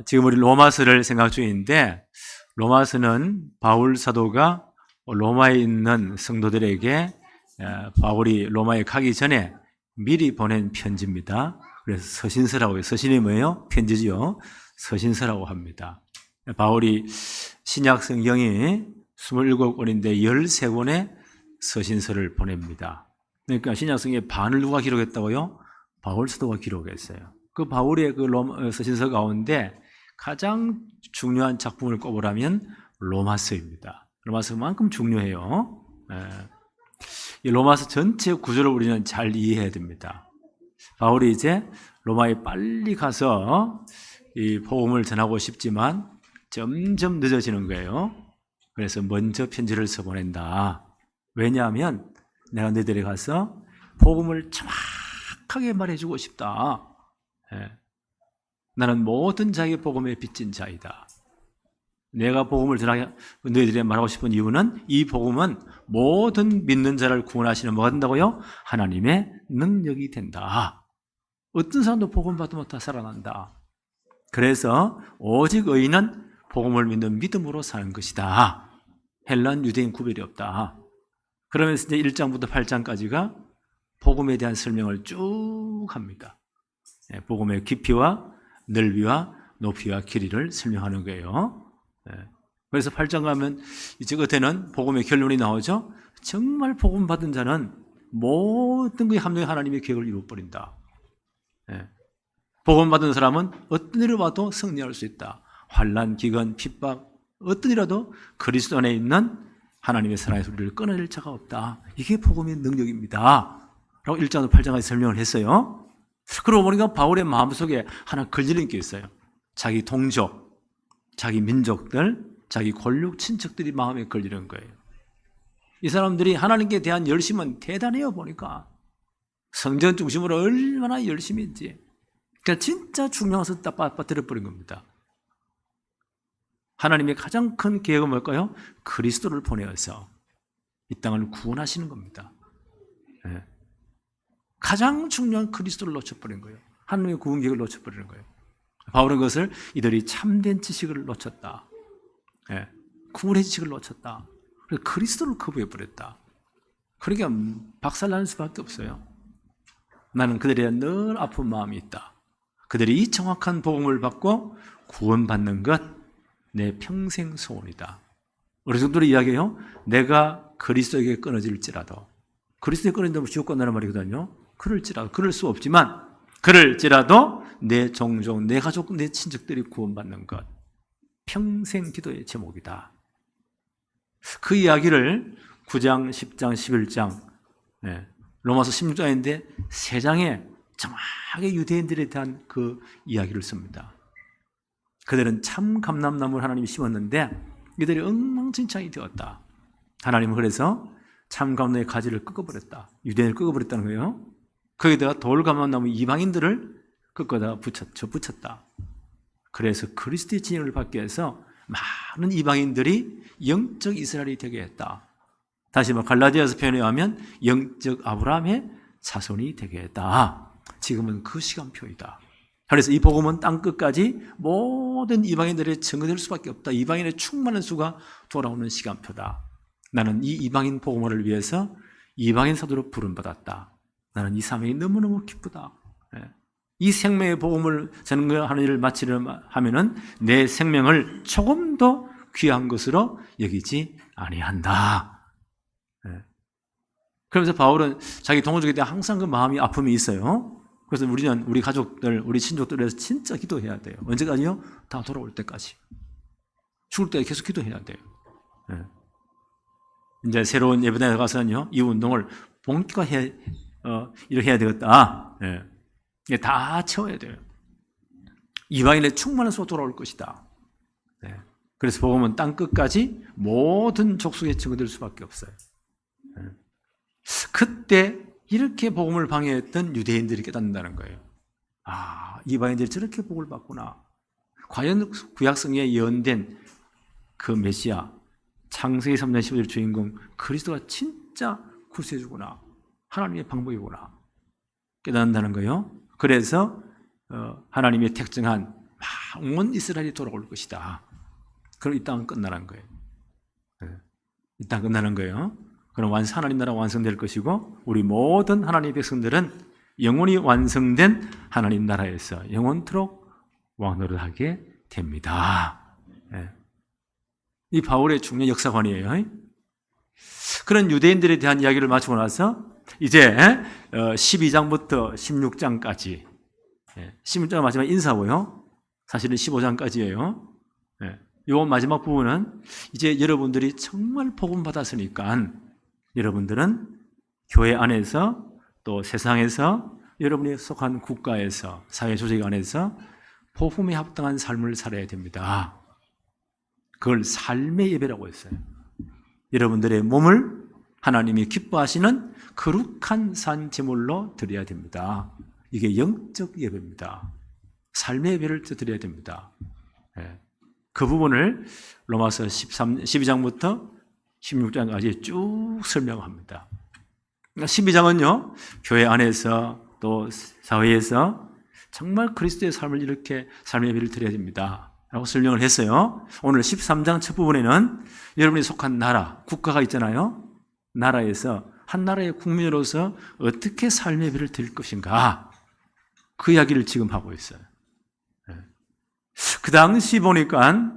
지금 우리 로마서를 생각 중인데, 로마서는 바울 사도가 로마에 있는 성도들에게 바울이 로마에 가기 전에 미리 보낸 편지입니다. 그래서 서신서라고 해요. 서신이 뭐예요? 편지지요. 서신서라고 합니다. 바울이 신약 성경이 27권인데 13권의 서신서를 보냅니다. 그러니까 신약 성경의 반을 누가 기록했다고요? 바울 사도가 기록했어요. 그 바울의 그 서신서 가운데 가장 중요한 작품을 꼽으라면 로마서입니다. 로마서만큼 중요해요. 이 로마서 전체 구조를 우리는 잘 이해해야 됩니다. 바울이 이제 로마에 빨리 가서 이 복음을 전하고 싶지만 점점 늦어지는 거예요. 그래서 먼저 편지를 써보낸다. 왜냐하면 내가 너희들에 가서 복음을 정확하게 말해주고 싶다. 나는 모든 자에게 복음에 빚진 자이다. 내가 복음을 전하게 너희들에게 말하고 싶은 이유는 이 복음은 모든 믿는 자를 구원하시는 뭐가 된다고요? 하나님의 능력이 된다. 어떤 사람도 복음 받으면 다 살아난다. 그래서 오직 의인은 복음을 믿는 믿음으로 사는 것이다. 헬란 유대인 구별이 없다. 그러면서 이제 1장부터 8장까지가 복음에 대한 설명을 쭉 합니다. 복음의 깊이와 넓이와 높이와 길이를 설명하는 거예요. 그래서 8장 가면 이제 끝에는 복음의 결론이 나오죠. 정말 복음 받은 자는 모든 것이 합력의 하나님의 계획을 이루어버린다. 복음 받은 사람은 어떤 일을 봐도 승리할 수 있다. 환난, 기근, 핍박 어떤 일이라도 그리스도 안에 있는 하나님의 사랑의 소리를 끊어낼 자가 없다. 이게 복음의 능력입니다. 라고 1장부터 8장까지 설명을 했어요. 그러고 보니까 바울의 마음속에 하나 걸리는 게 있어요. 자기 동족, 자기 민족들, 자기 권력 친척들이 마음에 걸리는 거예요. 이 사람들이 하나님께 대한 열심은 대단해요. 보니까 성전 중심으로 얼마나 열심인지. 그러니까 진짜 중요한 것을 딱 빠뜨려버린 겁니다. 하나님의 가장 큰 계획은 뭘까요? 그리스도를 보내어서 이 땅을 구원하시는 겁니다. 가장 중요한 그리스도를 놓쳐버린 거예요. 하나님의 구원 계획을 놓쳐버리는 거예요. 바울은 그것을 이들이 참된 지식을 놓쳤다. 구원의 지식을 놓쳤다. 그래서 그리스도를 거부해버렸다. 그러니까 박살나는 수밖에 없어요. 나는 그들에 대한 늘 아픈 마음이 있다. 그들이 이 정확한 복음을 받고 구원받는 것 내 평생 소원이다. 우리 성도들이 이야기해요. 내가 그리스도에게 끊어질지라도, 그리스도에 끊어진다면 지옥 간다는 말이거든요. 그럴 수 없지만 그럴지라도 내 종족, 내 가족, 내 친척들이 구원받는 것 평생 기도의 제목이다. 그 이야기를 9장, 10장, 11장 로마서 16장인데 3장에 정확하게 유대인들에 대한 그 이야기를 씁니다. 그들은 참 감람나무를 하나님이 심었는데 이들이 엉망진창이 되었다. 하나님은 그래서 참 감람나무의 가지를 꺾어버렸다. 유대인을 꺾어버렸다는 거예요. 거기다가 돌감람나무 이방인들을 꺾어다 붙였다. 그래서 그리스도의 진영을 받기 위해서 많은 이방인들이 영적 이스라엘이 되게 했다. 다시 갈라디아서 표현에 의하면 영적 아브라함의 자손이 되게 했다. 지금은 그 시간표이다. 그래서 이 복음은 땅끝까지 모든 이방인들의 증거될 수밖에 없다. 이방인의 충만한 수가 돌아오는 시간표다. 나는 이 이방인 복음을 위해서 이방인 사도로 부름받았다. 나는 이 사명이 너무너무 기쁘다. 이 생명의 복음을 전하는 일을 마치려 하면은 내 생명을 조금 더 귀한 것으로 여기지 아니한다. 그러면서 바울은 자기 동족에 대한 항상 그 마음이 아픔이 있어요. 그래서 우리는 우리 가족들, 우리 친족들에 대해서 진짜 기도해야 돼요. 언제까지요? 다 돌아올 때까지. 죽을 때까지 계속 기도해야 돼요. 이제 새로운 예배당에 가서는요, 이 운동을 본격화해야, 이렇게 해야 되겠다. 다 채워야 돼요. 이방인의 충만한 수가 돌아올 것이다. 그래서 복음은 땅 끝까지 모든 족속에 증거될 수밖에 없어요. 그때 이렇게 복음을 방해했던 유대인들이 깨닫는다는 거예요. 아, 이방인들이 저렇게 복을 받구나. 과연 구약성경에 예언된 그 메시아, 창세기 3장 15절 주인공 그리스도가 진짜 구세주구나. 하나님의 방법이구나. 깨닫는다는 거예요. 그래서 하나님의 택정한 온 이스라엘이 돌아올 것이다. 그럼 이 땅은 끝나는 거예요. 이 땅 끝나는 거예요. 그럼 하나님 나라가 완성될 것이고 우리 모든 하나님의 백성들은 영원히 완성된 하나님 나라에서 영원토록 왕노릇하게 됩니다. 이 바울의 중요한 역사관이에요. 그런 유대인들에 대한 이야기를 마치고 나서 이제 12장부터 16장까지 16장 마지막 인사고요. 사실은 15장까지예요. 이 마지막 부분은 이제 여러분들이 정말 복음 받았으니까 여러분들은 교회 안에서 또 세상에서 여러분이 속한 국가에서 사회 조직 안에서 복음에 합당한 삶을 살아야 됩니다. 그걸 삶의 예배라고 했어요. 여러분들의 몸을 하나님이 기뻐하시는 거룩한 산 제물로 드려야 됩니다. 이게 영적 예배입니다. 삶의 예배를 드려야 됩니다. 그 부분을 로마서 12장부터 16장까지 쭉 설명합니다. 12장은요, 교회 안에서 또 사회에서 정말 그리스도의 삶을 이렇게 삶의 예배를 드려야 됩니다. 라고 설명을 했어요. 오늘 13장 첫 부분에는 여러분이 속한 나라, 국가가 있잖아요. 나라에서 한 나라의 국민으로서 어떻게 삶의 예배를 드릴 것인가, 그 이야기를 지금 하고 있어요. 그 당시 보니까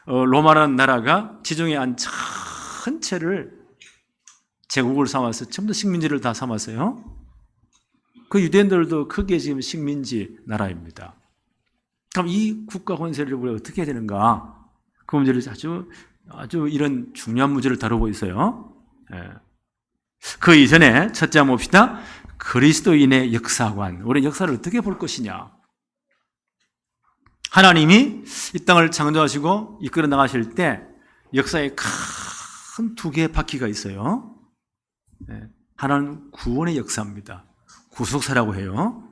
로마라는 나라가 지중해 안 전체를 제국을 삼아서 전부 식민지를 다 삼았어요. 그 유대인들도 크게 지금 식민지 나라입니다. 그럼 이 국가 권세를 우리가 어떻게 해야 되는가? 그 문제를 아주 이런 중요한 문제를 다루고 있어요. 그 이전에 첫째 한번 봅시다. 그리스도인의 역사관. 우리 역사를 어떻게 볼 것이냐? 하나님이 이 땅을 창조하시고 이끌어 나가실 때 역사에 큰 두 개의 바퀴가 있어요. 하나는 구원의 역사입니다. 구속사라고 해요.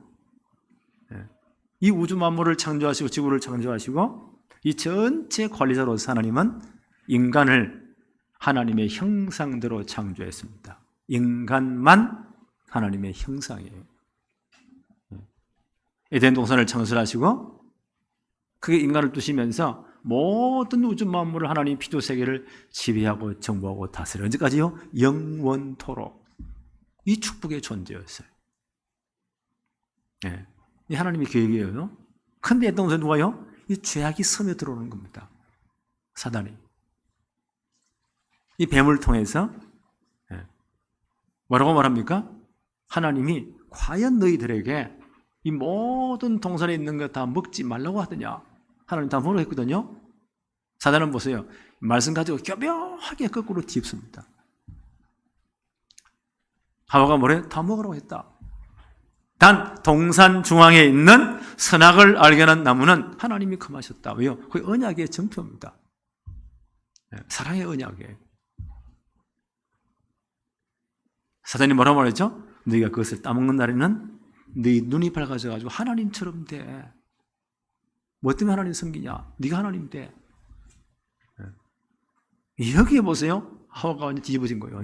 이 우주 만물을 창조하시고 지구를 창조하시고 이 전체 관리자로서 하나님은 인간을 하나님의 형상대로 창조했습니다. 인간만 하나님의 형상이에요. 에덴 동산을 창설하시고 그게 인간을 두시면서 모든 우주 만물을 하나님 피조 세계를 지배하고 정복하고 다스려 언제까지요? 영원토록. 이 축복의 존재였어요. 이 하나님의 계획이에요. 근데 에덴 동산에 누가요? 이 죄악이 스며 들어오는 겁니다. 사단이. 이 뱀을 통해서 뭐라고 말합니까? 하나님이 과연 너희들에게 이 모든 동산에 있는 거 다 먹지 말라고 하더냐? 하나님 다 뭐라고 했거든요? 사단은 보세요. 말씀 가지고 교묘하게 거꾸로 뒤집습니다. 하와가 뭐래? 다 먹으라고 했다. 단 동산 중앙에 있는 선악을 알게 하는 나무는 하나님이 금하셨다. 왜요? 그게 언약의 증표입니다. 사랑의 언약이에요. 사단이 뭐라고 말했죠? 너희가 그것을 따먹는 날에는 너희 눈이 밝아져가지고 하나님처럼 돼. 뭐 때문에 하나님 섬기냐? 네가 하나님 돼. 여기에 보세요. 하와가 완전 뒤집어진 거예요.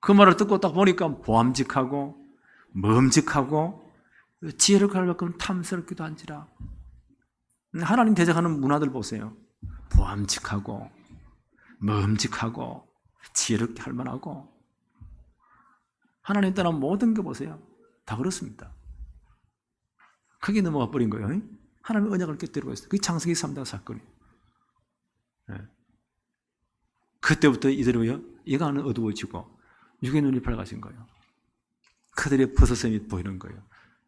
그 말을 듣고 딱 보니까 보암직하고 멈직하고 지혜를 가할 만큼 탐스럽기도 한지라. 하나님 대적하는 문화들 보세요. 보암직하고 멈직하고 지혜롭게 할 만하고 하나님 따라 모든 거 보세요. 다 그렇습니다. 크게 넘어가 버린 거예요. 하나님의 언약을 깨뜨리고 있어요. 그게 창세기 3대 사건이에요. 그때부터 이들이요, 예가는 어두워지고 육의 눈이 밝아진 거예요. 그들의 버섯샘이 보이는 거예요.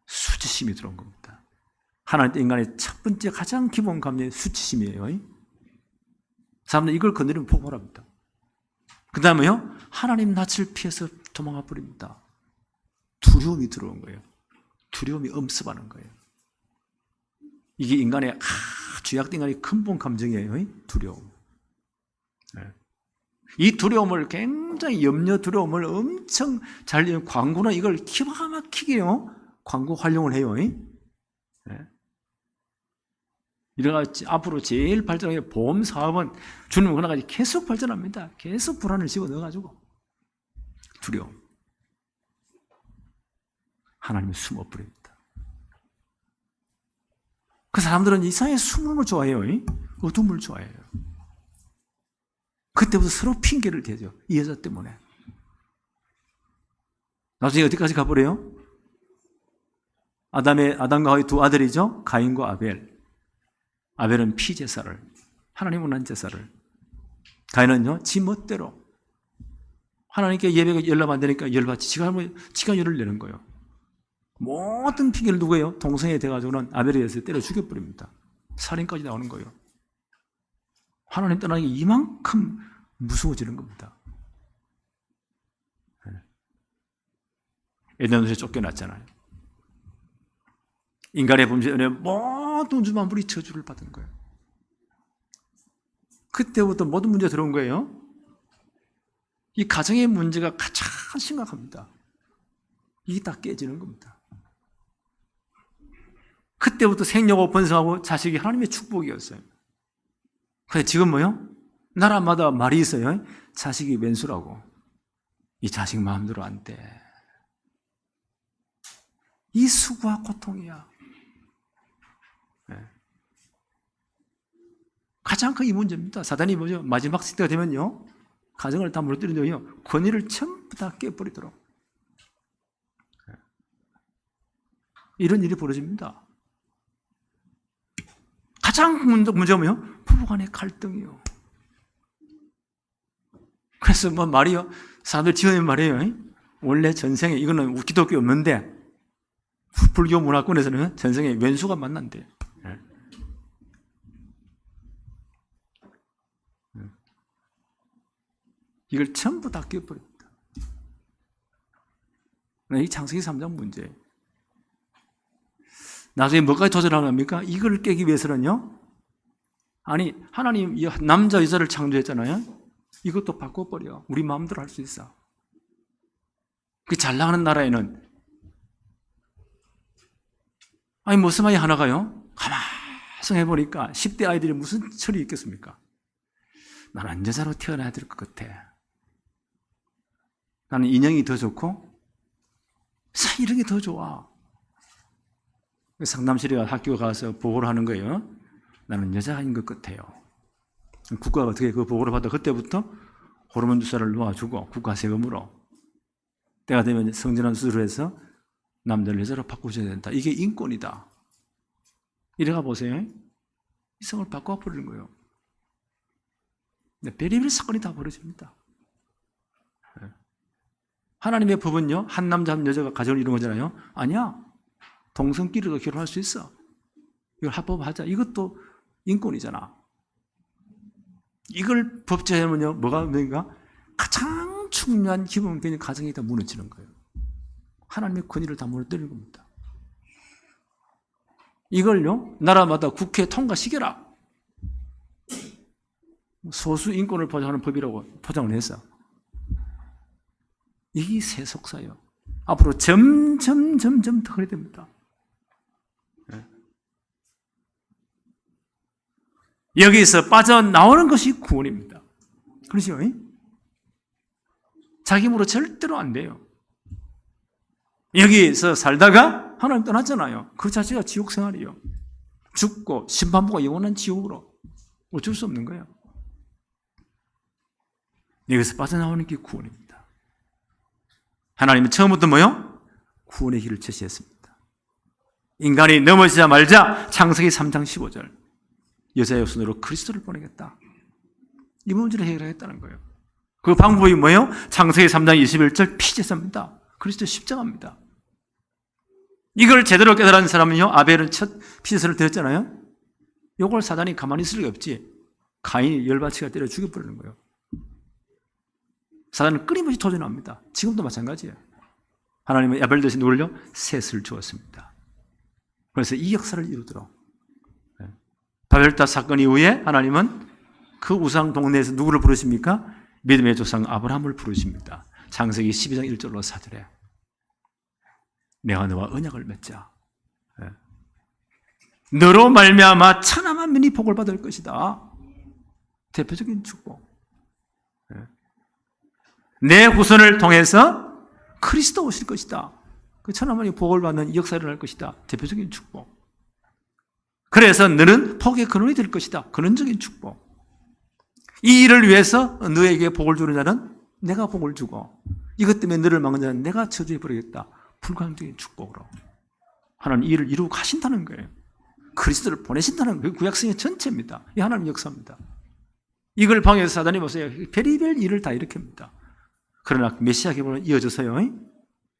수치심이 들어온 겁니다. 하나님 인간의 첫 번째 가장 기본 감정이 수치심이에요. 사람들은 이걸 건드리면 폭발합니다. 그 다음에요, 하나님 낯을 피해서 도망가 버립니다. 두려움이 들어온 거예요. 두려움이 엄습하는 거예요. 이게 인간의 아주 약된 인간의 근본 감정이에요. 두려움. 이 두려움을 굉장히 염려 두려움을 엄청 잘 광고는 이걸 기가 막히게요. 광고 활용을 해요. 이래가지고 앞으로 제일 발전하는 보험 사업은 주님 그나가지 계속 발전합니다. 계속 불안을 집어넣어가지고 두려움. 하나님이 숨어버립니다. 그 사람들은 이상하게 숨을 좋아해요. 어둠을 좋아해요. 그때부터 서로 핑계를 대죠. 이 여자 때문에. 나중에 어디까지 가버려요? 아담과 하와의 두 아들이죠. 가인과 아벨. 아벨은 피제사를, 하나님 원한 제사를. 가인은요, 지 멋대로. 하나님께 예배가 연락 안 되니까 열받지. 지가 열을 내는 거예요. 모든 핑계를 누구예요? 동성애 돼가지고는 아벨에 의해서 때려 죽여버립니다. 살인까지 나오는 거예요. 하나님 떠나는 게 이만큼 무서워지는 겁니다. 에덴에서 쫓겨났잖아요. 인간의 범죄에 모든 주만물이 저주를 받은 거예요. 그때부터 모든 문제가 들어온 거예요. 이 가정의 문제가 가장 심각합니다. 이게 다 깨지는 겁니다. 그때부터 생육하고 번성하고 자식이 하나님의 축복이었어요. 그런데 지금 뭐요? 나라마다 말이 있어요. 자식이 왼수라고. 이 자식 마음대로 안 돼. 이 수고와 고통이야. 네. 가장 큰 이 문제입니다. 사단이 뭐죠? 마지막 시대가 되면요, 가정을 다 무너뜨리는데요, 권위를 전부 다 깨버리도록. 네. 이런 일이 벌어집니다. 가장 문제가 뭐예요? 부부간의 갈등이요. 그래서 뭐 말이요, 사람들 지어낸 말이에요. 원래 전생에, 이거는 기독교 없는데, 불교 문화권에서는 전생에 왼수가 만난대요. 이걸 전부 다 깨버립니다. 이 창세기 3장 문제예요. 나중에 뭐까지 도전하는 겁니까? 이걸 깨기 위해서는요, 아니, 하나님 이 남자 여자를 창조했잖아요. 이것도 바꿔버려. 우리 마음대로 할 수 있어. 그 잘 나가는 나라에는, 아니, 무슨 아이 하나가요? 가만 생각해보니까 10대 아이들이 무슨 철이 있겠습니까? 나는 여자로 태어나야 될 것 같아. 나는 인형이 더 좋고, 이런 게 더 좋아. 상담실에 학교 가서 보고를 하는 거예요. 나는 여자인 것 같아요. 국가가 어떻게 그 보고를 받아 그때부터 호르몬 주사를 놓아주고 국가 세금으로 때가 되면 성전환 수술을 해서 남자를 여자로 바꾸셔야 된다. 이게 인권이다. 이래가 보세요. 이성을 바꿔버리는 거예요. 별의별 사건이 다 벌어집니다. 하나님의 법은요, 한 남자 한 여자가 가정을 이루는 거잖아요. 아니야. 동성끼리도 결혼할 수 있어. 이걸 합법화하자. 이것도 인권이잖아. 이걸 법제하면요, 뭐가 뭔가 가장 중요한 기본적인 가정이 다 무너지는 거예요. 하나님의 권위를 다 무너뜨리는 겁니다. 이걸요, 나라마다 국회에 통과시켜라. 소수 인권을 보장하는 법이라고 포장을 해서. 이게 세속사예요. 앞으로 점점 더 그래야 됩니다. 여기서 빠져나오는 것이 구원입니다. 그렇죠? 자기 힘으로 절대로 안 돼요. 여기서 살다가 하나님 떠났잖아요. 그 자체가 지옥 생활이에요. 죽고 심판보가 영원한 지옥으로. 어쩔 수 없는 거예요. 여기서 빠져나오는 게 구원입니다. 하나님은 처음부터 뭐요? 구원의 길을 제시했습니다. 인간이 넘어지자 말자 창세기 3장 15절 여자의 손으로 그리스도를 보내겠다. 이 문제를 해결하겠다는 거예요. 그 방법이 뭐예요? 창세기 3장 21절 피제사입니다. 그리스도 십자가입니다. 이걸 제대로 깨달은 사람은요, 아벨은 첫 피제사를 드렸잖아요. 이걸 사단이 가만히 있을 리가 없지. 가인이 열받치가 때려 죽여버리는 거예요. 사단은 끊임없이 도전합니다. 지금도 마찬가지예요. 하나님은 아벨 대신 누굴요? 셋을 주었습니다. 그래서 이 역사를 이루도록. 바벨탑 사건 이후에 하나님은 그 우상 동네에서 누구를 부르십니까? 믿음의 조상 아브라함을 부르십니다. 창세기 12장 1절로 4절에 내가 너와 언약을 맺자. 너로 말미암아 천하 만민이 복을 받을 것이다. 대표적인 축복. 내 후손을 통해서 그리스도 오실 것이다. 그 천하 만민이 복을 받는 이 역사를 할 것이다. 대표적인 축복. 그래서 너는 복의 근원이 될 것이다. 근원적인 축복. 이 일을 위해서 너에게 복을 주는 자는 내가 복을 주고 이것 때문에 너를 막는 자는 내가 저주해 버리겠다. 불가항적인 축복으로 하나님 이 일을 이루고 가신다는 거예요. 그리스도를 보내신다는 거예요. 구약성의 전체입니다. 이 하나님 역사입니다. 이걸 방해해서 사단이 보세요. 별의별 일을 다 일으킵니다. 그러나 메시아 계보는 이어져서요.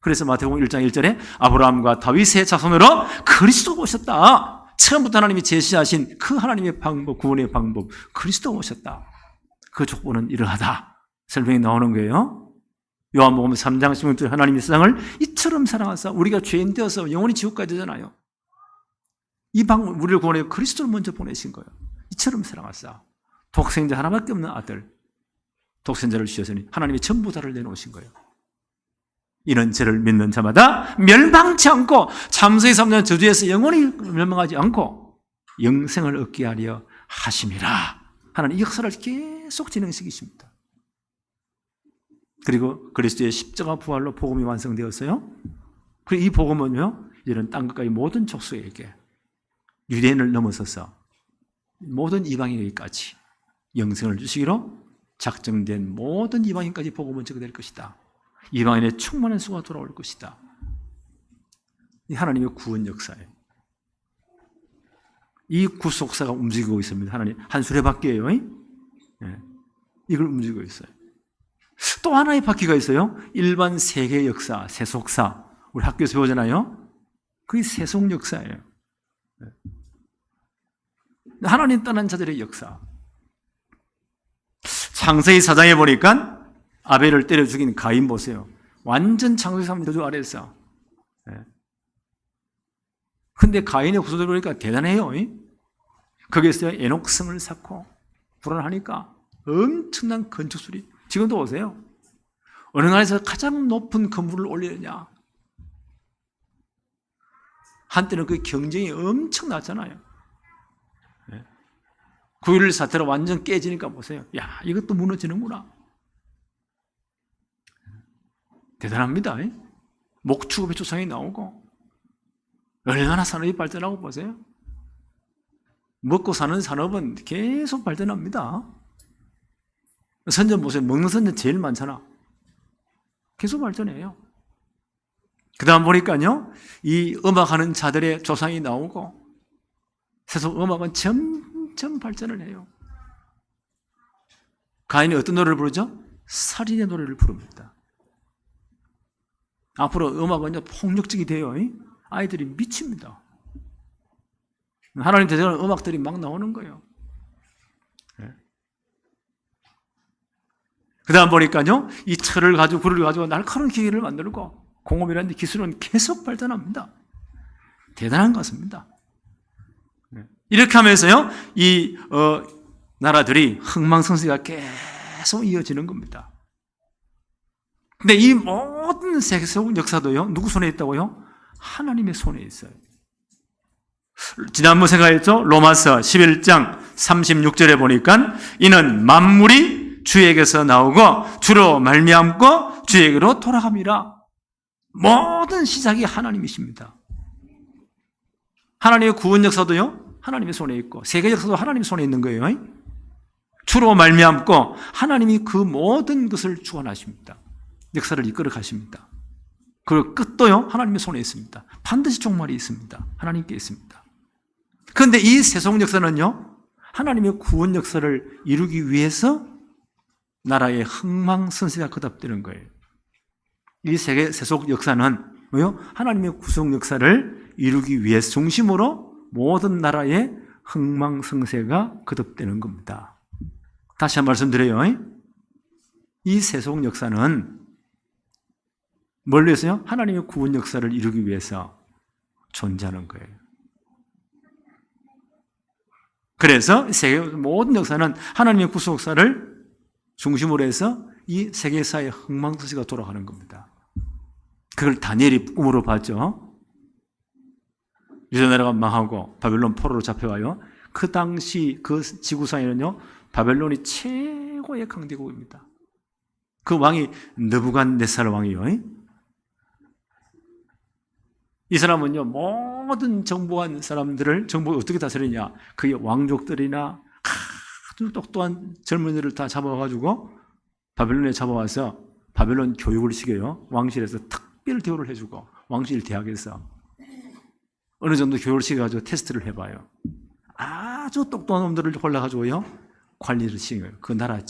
그래서 마태복음 1장 1절에 아브라함과 다윗의 자손으로 그리스도가 오셨다. 처음부터 하나님이 제시하신 그 하나님의 방법, 구원의 방법, 그리스도가 오셨다. 그 조건은 이러하다. 설명이 나오는 거예요. 요한복음 3장 16절 하나님이 세상을 이처럼 사랑하사 우리가 죄인 되어서 영원히 지옥 가야 되잖아요. 이 방법, 우리를 구원해 그리스도를 먼저 보내신 거예요. 이처럼 사랑하사 독생자 하나밖에 없는 아들 독생자를 주셨으니 하나님이 전부 다를 내놓으신 거예요. 이는 저를 믿는 자마다 멸망치 않고 참소의 3년 저주에서 영원히 멸망하지 않고 영생을 얻게 하려 하심이라. 하나님 이 역사를 계속 진행시키십니다. 그리고 그리스도의 십자가 부활로 복음이 완성되었어요. 그리고 이 복음은요, 이제는 땅끝까지 모든 족속에게 유대인을 넘어서서 모든 이방인에게까지 영생을 주시기로 작정된 모든 이방인까지 복음은 전개될 것이다. 이방인의 충만한 수가 돌아올 것이다. 이 하나님의 구원 역사예요. 이 구속사가 움직이고 있습니다. 하나님 한 수레바퀴예요. 네. 이걸 움직이고 있어요. 또 하나의 바퀴가 있어요. 일반 세계 역사, 세속사. 우리 학교에서 배우잖아요. 그게 세속 역사예요. 하나님 떠난 자들의 역사. 창세기 4장에 보니까 아벨을 때려 죽인 가인 보세요. 완전 창세기 3장 저주 아래에서. 근데 가인의 후손들 보니까 대단해요. 거기에서 에녹성을 쌓고 불안하니까 엄청난 건축술이. 지금도 보세요. 어느 나라에서 가장 높은 건물을 올리느냐. 한때는 그 경쟁이 엄청났잖아요. 9.11 사태로 완전 깨지니까 보세요. 야, 이것도 무너지는구나. 대단합니다. 목축업의 조상이 나오고 얼마나 산업이 발전하고 보세요. 먹고 사는 산업은 계속 발전합니다. 선전 보세요. 먹는 선전 제일 많잖아. 계속 발전해요. 그 다음 보니까요, 이 음악하는 자들의 조상이 나오고 세속 음악은 점점 발전을 해요. 가인이 어떤 노래를 부르죠? 살인의 노래를 부릅니다. 앞으로 음악은 폭력적이 돼요. 아이들이 미칩니다. 하나님 대적하는 음악들이 막 나오는 거예요. 그 다음 보니까요, 이 철을 가지고 굴을 가지고 날카로운 기계를 만들고 공업이라는 기술은 계속 발전합니다. 대단한 것입니다. 이렇게 하면서요, 이 나라들이 흥망성쇠가 계속 이어지는 겁니다. 근데 이 모든 세계적 역사도요, 누구 손에 있다고요? 하나님의 손에 있어요. 지난번 생각했죠? 로마서 11장 36절에 보니까 이는 만물이 주에게서 나오고 주로 말미암고 주에게로 돌아갑니다. 모든 시작이 하나님이십니다. 하나님의 구원 역사도요, 하나님의 손에 있고 세계 역사도 하나님의 손에 있는 거예요. 주로 말미암고 하나님이 그 모든 것을 주관하십니다. 역사를 이끌어 가십니다. 그리고 끝도요, 하나님의 손에 있습니다. 반드시 종말이 있습니다. 하나님께 있습니다. 그런데 이 세속 역사는요, 하나님의 구원 역사를 이루기 위해서 나라의 흥망성쇠가 거듭되는 거예요. 이 세계 세속 역사는 뭐요? 하나님의 구속 역사를 이루기 위해 중심으로 모든 나라의 흥망성쇠가 거듭되는 겁니다. 다시 한 번 말씀드려요. 이 세속 역사는 뭘 위해서요? 하나님의 구원 역사를 이루기 위해서 존재하는 거예요. 그래서 세계 모든 역사는 하나님의 구속 역사를 중심으로 해서 이 세계사의 흥망성쇠가 돌아가는 겁니다. 그걸 다니엘이 꿈으로 봤죠. 유다 나라가 망하고 바벨론 포로로 잡혀와요. 그 당시 그 지구상에는요, 바벨론이 최고의 강대국입니다. 그 왕이 느부갓네살 왕이요. 이 사람은요, 모든 정복한 사람들을 정복을 어떻게 다스리냐? 그게 왕족들이나 아주 똑똑한 젊은이들을 다 잡아가지고 바벨론에 잡아와서 바벨론 교육을 시켜요. 왕실에서 특별 대우를 해주고 왕실 대학에서 어느 정도 교육을 시켜가지고 테스트를 해봐요. 아주 똑똑한 놈들을 골라가지고요 관리를 시키는 거예요. 그 나라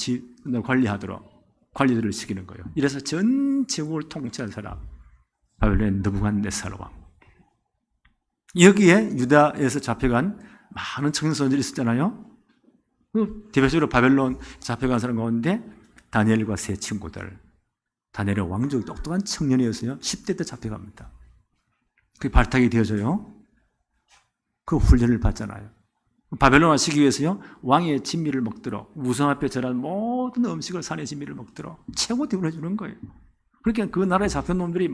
관리하도록 관리들을 시키는 거예요. 이래서 전 제국을 통치한 사람 바벨론의 느부갓네살 왕. 여기에 유다에서 잡혀간 많은 청년선들이 있었잖아요. 대표적으로 바벨론 잡혀간 사람 가운데 다니엘과 세 친구들. 다니엘은 왕족이 똑똑한 청년이었어요. 10대 때 잡혀갑니다. 그게 발탁이 되어져요. 그 훈련을 받잖아요. 바벨론 와시기 위해서요 왕의 진미를 먹도록 우상 앞에 절한 모든 음식을 산의 진미를 먹도록 최고 대우를 해주는 거예요. 그러니까 그 나라에 잡힌 놈들이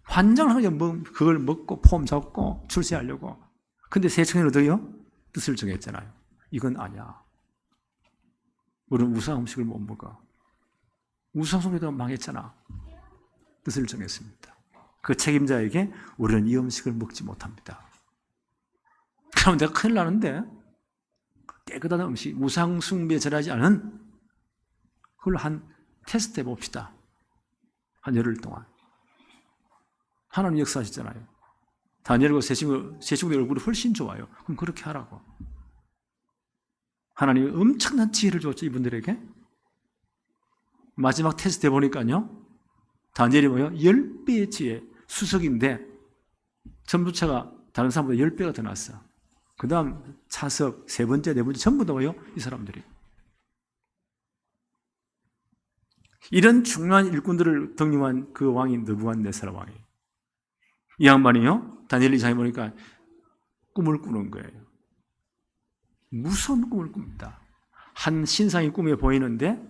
환장하게 그걸 먹고 폼 잡고 출세하려고. 근데 세 청년은 어떻게요? 뜻을 정했잖아요. 이건 아니야. 우리는 우상 음식을 못 먹어. 우상 속에도 망했잖아. 뜻을 정했습니다. 그 책임자에게 우리는 이 음식을 먹지 못합니다. 그러면 내가 큰일 나는데 깨끗한 음식, 우상 숭배에 절하지 않은 그걸 한 테스트 해봅시다. 한 열흘 동안. 하나님 역사하시잖아요. 다니엘과 세 친구들 얼굴이 훨씬 좋아요. 그럼 그렇게 하라고. 하나님이 엄청난 지혜를 줬죠, 이분들에게. 마지막 테스트 해보니까요. 다니엘이 뭐요? 10배의 지혜, 수석인데 전부차가 다른 사람보다 10배가 더 났어. 그 다음 차석, 세 번째, 네 번째 전부 다 뭐요? 이 사람들이. 이런 중요한 일꾼들을 덕림한 그 왕이 느부갓네살 왕이. 이 양반이요. 다니엘 2장에 보니까 꿈을 꾸는 거예요. 무서운 꿈을 꿉니다. 한 신상이 꿈에 보이는데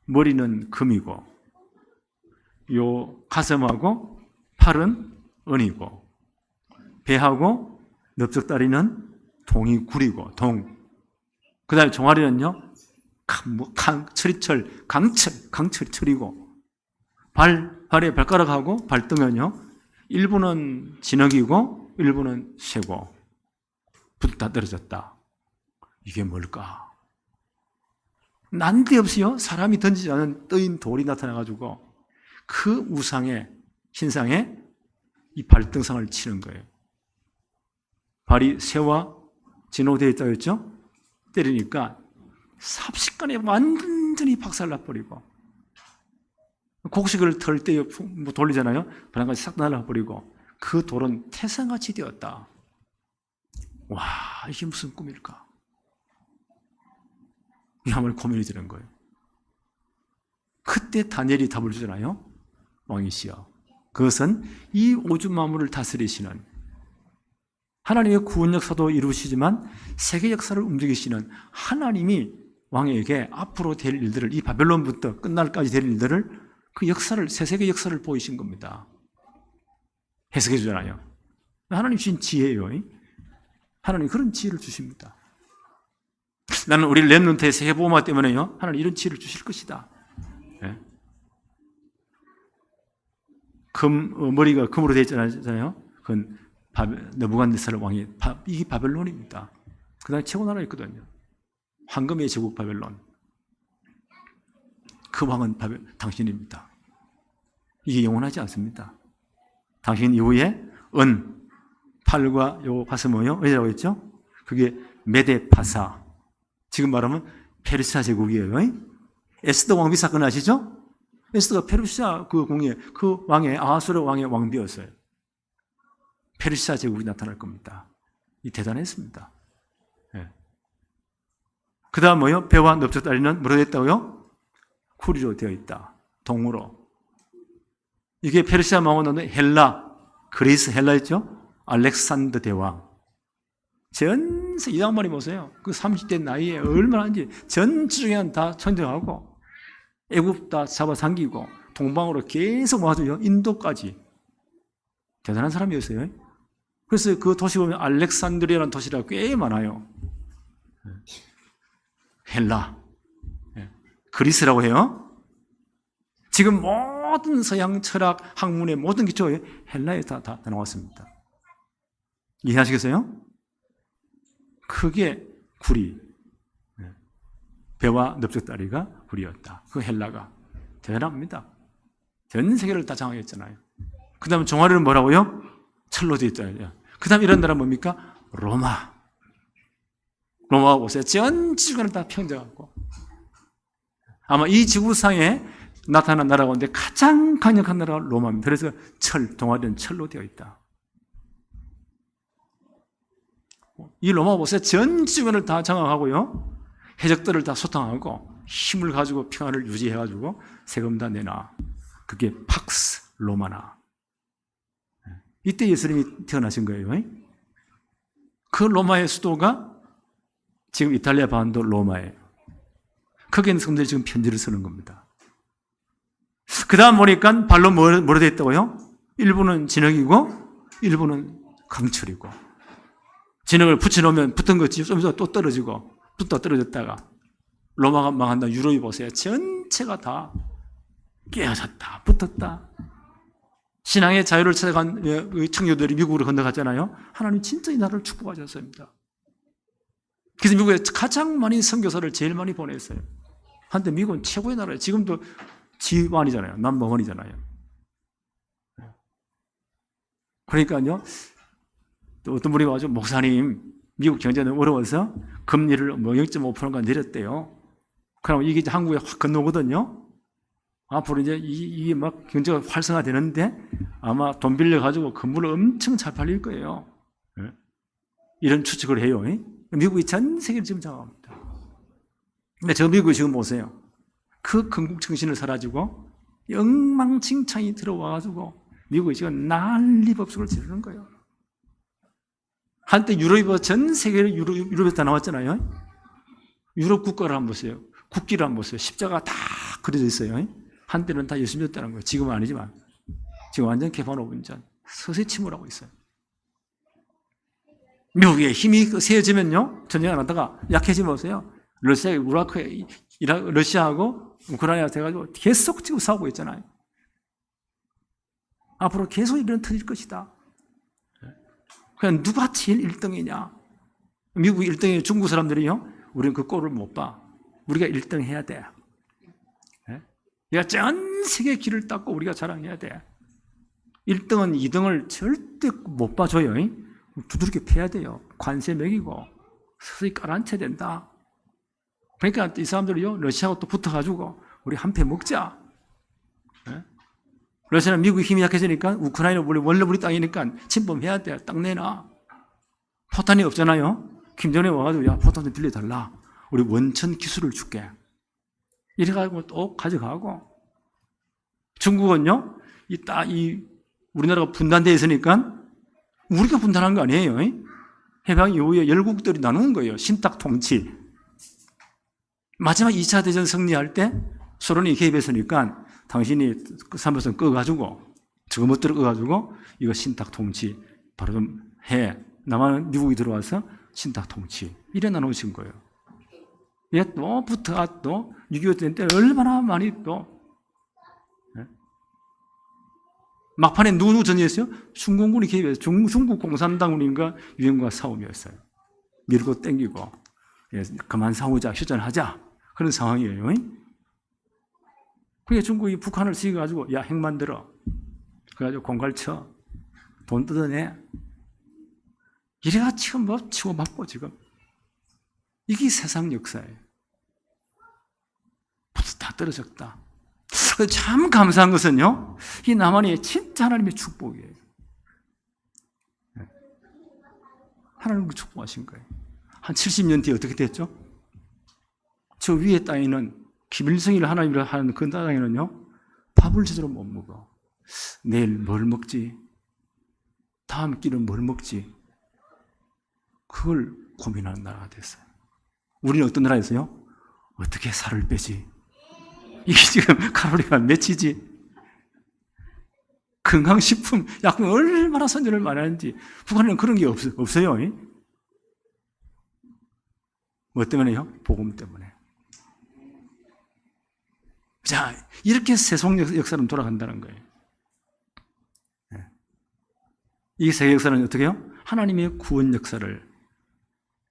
머리는 금이고 요 가슴하고 팔은 은이고 배하고 넓적다리는 동이 구리고 동. 그 다음에 종아리는요 강철이 철이고 발에 발가락하고 발등은요 일부는 진흙이고 일부는 쇠고 다 떨어졌다. 이게 뭘까? 난데없이요 사람이 던지지 않은 떠인 돌이 나타나가지고 그 우상의 신상에 이 발등상을 치는 거예요. 발이 쇠와 진흙으로 되어 있다고 했죠? 때리니까 삽시간에 완전히 박살나버리고 곡식을 털 때 돌리잖아요. 바람같이 싹 날라버리고 그 돌은 태산같이 되었다. 와, 이게 무슨 꿈일까? 이 한번 고민이 되는 거예요. 그때 다니엘이 답을 주잖아요. 왕이시여, 그것은 이 우주 만물을 다스리시는 하나님의 구원 역사도 이루시지만 세계 역사를 움직이시는 하나님이 왕에게 앞으로 될 일들을, 이 바벨론부터 끝날까지 될 일들을, 그 역사를, 세세계 역사를 보이신 겁니다. 해석해 주잖아요. 하나님 주신 지혜예요. 하나님 그런 지혜를 주십니다. 나는 우리 렘넌트의 세계보호마 때문에요, 하나님 이런 지혜를 주실 것이다. 네. 머리가 금으로 되어 있잖아요. 그건 느부갓네살 왕이, 이게 바벨론입니다. 그 다음에 최고 나라가 있거든요. 황금의 제국 바벨론. 그 왕은 당신입니다. 이게 영원하지 않습니다. 당신 이후에 팔과 요 가슴 뭐요? 어디라고 했죠? 그게 메데파사. 지금 말하면 페르시아 제국이에요. 에스더 왕비 사건 아시죠? 에스더가 페르시아 그 왕의 아하수르 왕의 왕비였어요. 페르시아 제국이 나타날 겁니다. 이 대단했습니다. 네. 그 다음 뭐요? 배와 넓적다리는 뭐로 됐다고요? 쿠리로 되어 있다. 동으로. 이게 페르시아 왕은 헬라, 그리스 헬라 있죠? 알렉산더 대왕. 전세, 이 양반이 보세요. 그 30대 나이에 얼마나 하는지 전지중해 다 천정하고, 애굽 다 잡아당기고, 동방으로 계속 와서요, 인도까지. 대단한 사람이었어요. 그래서 그 도시 보면 알렉산드리아라는 도시가 꽤 많아요. 헬라, 그리스라고 해요. 지금 모든 서양 철학, 학문의 모든 기초에 헬라에 다 나왔습니다. 이해하시겠어요? 크게 구리, 배와 넓적다리가 구리였다. 그 헬라가 대단합니다. 전 세계를 다 장악했잖아요. 그 다음에 종아리는 뭐라고요? 철로 되어 있잖아요. 그 다음에 이런 나라 뭡니까? 로마. 로마가 보세요. 전 지구를 다 평정하고. 아마 이 지구상에 나타난 나라 가운데 가장 강력한 나라가 로마입니다. 그래서 동아리는 철로 되어 있다. 이 로마가 보세요. 전 지구를 다 장악하고요. 해적들을 다 소탕하고 힘을 가지고 평화를 유지해가지고 세금 다 내놔. 그게 팍스 로마나. 이때 예수님이 태어나신 거예요. 그 로마의 수도가 지금 이탈리아 반도 로마예요. 거기에 있는 성도들이 지금 편지를 쓰는 겁니다. 그 다음 보니까 발로 뭐로 되어 있다고요? 일부는 진흙이고 일부는 강철이고, 진흙을 붙여놓으면 붙은 것이 좀 있어 또 떨어지고 또 떨어졌다가 로마가 망한다. 유럽이 보세요. 전체가 다 깨어졌다, 붙었다. 신앙의 자유를 찾아간 청교들이 미국으로 건너갔잖아요. 하나님 진짜 이 나라를 축복하셨습니다. 그래서 미국에 가장 많이 선교사를 제일 많이 보냈어요. 한때 미국은 최고의 나라예요. 지금도 G1이잖아요. 넘버원이잖아요. 그러니까요, 또 어떤 분이 와서 목사님, 미국 경제는 어려워서 금리를 뭐 0.5%가 내렸대요. 그럼 이게 이제 한국에 확 건너거든요. 앞으로 이제 이게 막 경제가 활성화되는데 아마 돈 빌려가지고 건물을 엄청 잘 팔릴 거예요. 이런 추측을 해요. 미국이 전 세계를 지금 장악합니다. 근데 저 미국이 지금 보세요. 그 건국 정신을 사라지고 엉망진창이 들어와가지고 미국이 지금 난리법석을 지르는 거예요. 한때 유럽이 전 세계를 유럽에서 다 나왔잖아요. 유럽 국가를 한번 보세요. 국기를 한번 보세요. 십자가 다 그려져 있어요. 한때는 다 예수님이었다는 거예요. 지금은 아니지만 지금 완전 개판 5분 전 서서히 침몰하고 있어요. 미국의 힘이 세어지면요, 전쟁 안 하다가 약해지면 보세요. 러시아하고 우크라이나 돼가지고 계속 지금 싸우고 있잖아요. 앞으로 계속 이런 터질 것이다. 그냥 누가 제일 1등이냐? 미국 1등이 중국 사람들이요, 우리는 그 꼴을 못 봐. 우리가 1등 해야 돼. 전 세계 길을 닦고 우리가 자랑해야 돼. 1등은 2등을 절대 못 봐줘요. 두드럽게 패야 돼요. 관세 매기고 서서히 깔아앉혀야 된다. 그러니까 이 사람들이요, 러시아하고 또 붙어가지고 우리 한 패 먹자. 러시아는 미국이 힘이 약해지니까 우크라이나 원래 우리 땅이니까 침범해야 돼. 땅 내놔. 포탄이 없잖아요. 김정은이 와가지고 야, 포탄 좀 빌려달라. 우리 원천 기술을 줄게. 이래가지고 또 가져가고. 중국은요, 우리나라가 분단되어 있으니까 우리가 분단한 거 아니에요. 해방 이후에 열국들이 나누는 거예요. 신탁 통치. 마지막 2차 대전 승리할 때 소련이 개입했으니까 당신이 3%선 꺼가지고, 저거 멋대로 꺼가지고, 이거 신탁 통치 바로 좀 해. 남한은 미국이 들어와서 신탁 통치. 이래 나누신 거예요. 얘 또 붙어가 또 6.25 때 얼마나 많이 또 막판에 누구 전쟁했어요? 중공군이 개입해서 중국 공산당군인가 유엔과 싸움이었어요. 밀고 땡기고 그만 싸우자, 휴전하자, 그런 상황이에요. 그게 중국이 북한을 시켜가지고 야, 핵 만들어, 그래가지고 공갈 쳐, 돈 뜯어내, 이래가 지금 뭐 치고받고 지금 이게 세상 역사예요. 다 떨어졌다. 참 감사한 것은요, 이 남한이 진짜 하나님의 축복이에요. 하나님을 축복하신 거예요. 한 70년 뒤에 어떻게 됐죠? 저 위에 땅에는, 김일성이를 하나님이라 하는 그 땅에는요, 밥을 제대로 못 먹어. 내일 뭘 먹지? 다음 끼는 뭘 먹지? 그걸 고민하는 나라가 됐어요. 우리는 어떤 나라에서요? 어떻게 살을 빼지? 이게 지금 칼로리가 몇이지? 건강식품, 약품 얼마나 선전을 많이 하는지. 북한에는 그런 게 없어요. 뭐 때문에요? 복음 때문에. 자, 이렇게 세속 역사는 돌아간다는 거예요. 이 세계 역사는 어떻게 해요? 하나님의 구원 역사를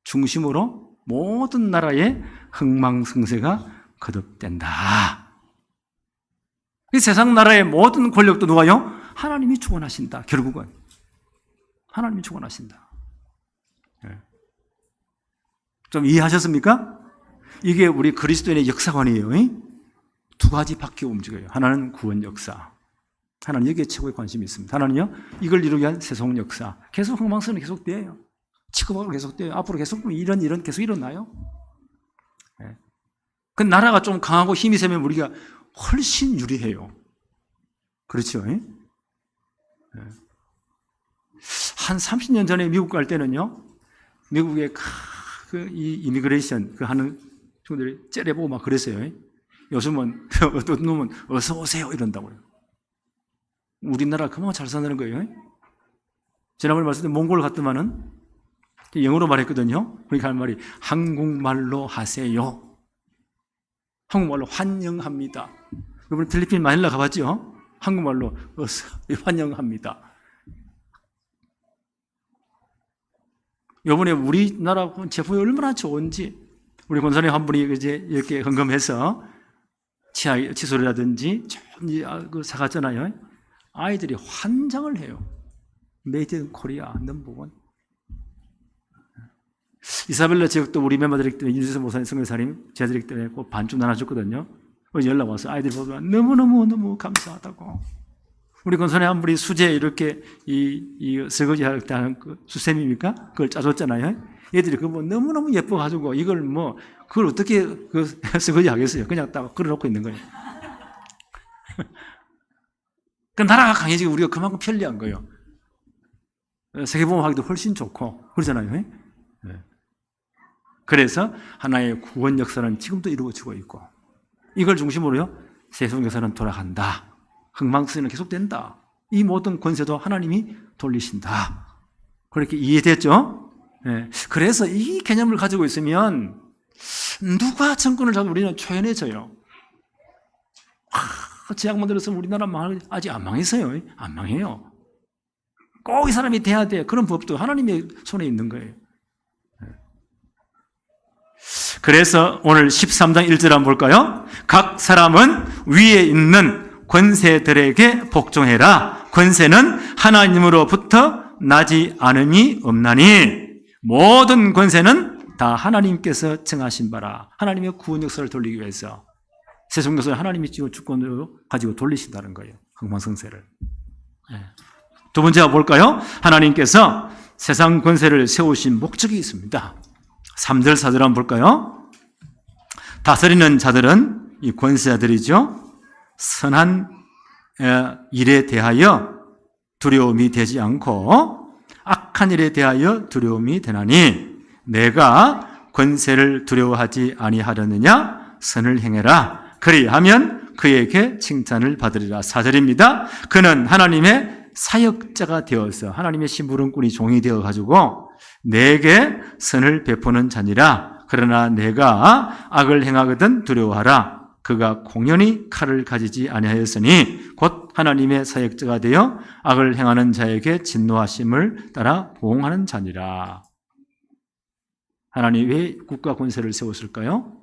중심으로 모든 나라의 흥망성쇠가 거듭된다. 이 세상 나라의 모든 권력도 누가요? 하나님이 주관하신다. 결국은 하나님이 주관하신다. 좀 이해하셨습니까? 이게 우리 그리스도인의 역사관이에요. 두 가지 바뀌어 움직여요. 하나는 구원 역사. 하나는 여기에 최고의 관심이 있습니다. 하나는요, 이걸 이루기 위한 세속 역사. 계속 흥망성쇠는 계속돼요. 치고받고 계속돼요. 앞으로 계속 이런 계속 일어나요. 그 나라가 좀 강하고 힘이 세면 우리가 훨씬 유리해요. 그렇죠? 한 30년 전에 미국 갈 때는요, 미국의 이 이미그레이션 하는 친구들이 째려보고 막 그랬어요. 요즘은 어떤 놈은 어서 오세요 이런다고요. 우리나라 그만 잘 사는 거예요. 지난번에 말씀드린 몽골 갔더만은 영어로 말했거든요. 그러니까 할 말이 한국말로 하세요. 한국말로 환영합니다. 여러분 필리핀 마닐라 가봤죠? 한국말로 어서 환영합니다. 이번에 우리나라 제품이 얼마나 좋은지 우리 권사님 한 분이 이제 이렇게 점검해서 칫솔이라든지 사갔잖아요. 아이들이 환장을 해요. 메이드 인 코리아 넘버원. 이사벨라 지역도 우리 멤버들이기 때문에 윤수선 목사님, 성교사님 제자들이기 때문에 꼭 반쯤 나눠줬거든요. 연락 와서 아이들이 보면 너무 감사하다고. 우리 권사님 한 분이 수제 이렇게 이 설거지 할 때 하는 그 수세미입니까? 그걸 짜줬잖아요. 얘들이 그거 뭐 너무너무 예뻐가지고 이걸 그걸 어떻게 설거지 하겠어요? 그냥 딱 걸어놓고 있는 거예요. 그 나라가 강해지고 우리가 그만큼 편리한 거예요. 세계보험하기도 훨씬 좋고 그러잖아요. 네. 그래서 하나의 구원 역사는 지금도 이루어지고 있고 이걸 중심으로요 세속 역사는 돌아간다. 흥망성쇠는 계속된다. 이 모든 권세도 하나님이 돌리신다. 그렇게 이해됐죠? 네. 그래서 이 개념을 가지고 있으면 누가 정권을 잡아도 우리는 초연해져요. 제약만 들었으면 우리나라 아직 안 망했어요. 안 망해요. 꼭 이 사람이 돼야 돼. 그런 법도 하나님의 손에 있는 거예요. 그래서 오늘 13장 1절 한번 볼까요? 각 사람은 위에 있는 권세들에게 복종해라. 권세는 하나님으로부터 나지 않으니 없나니 모든 권세는 다 하나님께서 정하신 바라. 하나님의 구원 역사를 돌리기 위해서 세속 역사를 하나님이 주권으로 가지고 돌리신다는 거예요. 흥망성쇠를. 두 번째가 볼까요? 하나님께서 세상 권세를 세우신 목적이 있습니다. 3절 4절 한번 볼까요? 다스리는 자들은 이 권세자들이죠. 선한 일에 대하여 두려움이 되지 않고 악한 일에 대하여 두려움이 되나니 내가 권세를 두려워하지 아니하려느냐? 선을 행해라. 그리하면 그에게 칭찬을 받으리라. 4절입니다. 그는 하나님의 사역자가 되어서 하나님의 심부름꾼이 종이 되어가지고 내게 선을 베푸는 자니라. 그러나 내가 악을 행하거든 두려워하라. 그가 공연히 칼을 가지지 아니하였으니 곧 하나님의 사역자가 되어 악을 행하는 자에게 진노하심을 따라 보응하는 자니라. 하나님 왜 국가 권세를 세웠을까요?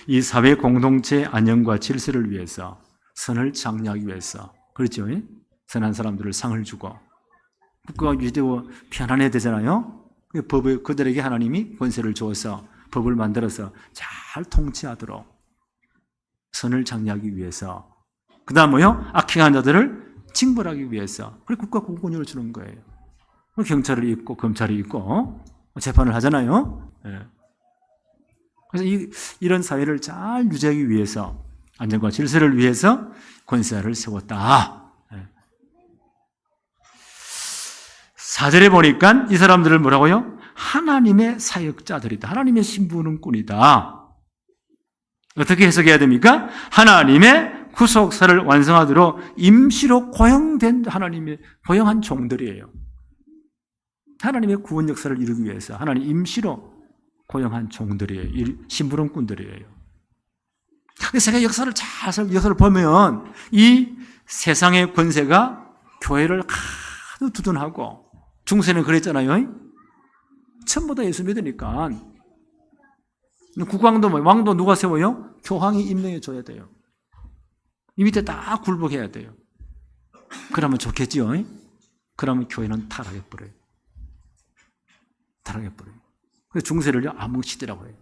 이 사회 공동체 안녕과 질서를 위해서, 선을 장려하기 위해서. 그렇죠? 선한 사람들을 상을 주고 국가가 유지되고 편안해야 되잖아요. 법을 그들에게 하나님이 권세를 주어서 법을 만들어서 잘 통치하도록 선을 장려하기 위해서. 그 다음 뭐요? 악행한 자들을 징벌하기 위해서. 그래서 국가 공권력을 주는 거예요. 경찰을 있고 검찰이 있고 재판을 하잖아요. 그래서 이런 사회를 잘 유지하기 위해서, 안전과 질서를 위해서 권세자를 세웠다. 4절에 보니까 이 사람들을 뭐라고요? 하나님의 사역자들이다. 하나님의 신부름꾼이다. 어떻게 해석해야 됩니까? 하나님의 구속사를 완성하도록 임시로 고용된 하나님의 고용한 종들이에요. 하나님의 구원 역사를 이루기 위해서 하나님 임시로 고용한 종들이에요. 심부름꾼들이에요. 세계 역사를 역사를 보면 이 세상의 권세가 교회를 하도 두둔하고 중세는 그랬잖아요. 전부 다 예수 믿으니까. 국왕도 왕도 누가 세워요? 교황이 임명해 줘야 돼요. 이 밑에 다 굴복해야 돼요. 그러면 좋겠지요. 그러면 교회는 타락해버려요. 타락해버려요. 그래서 중세를요, 암흑시대라고 해요.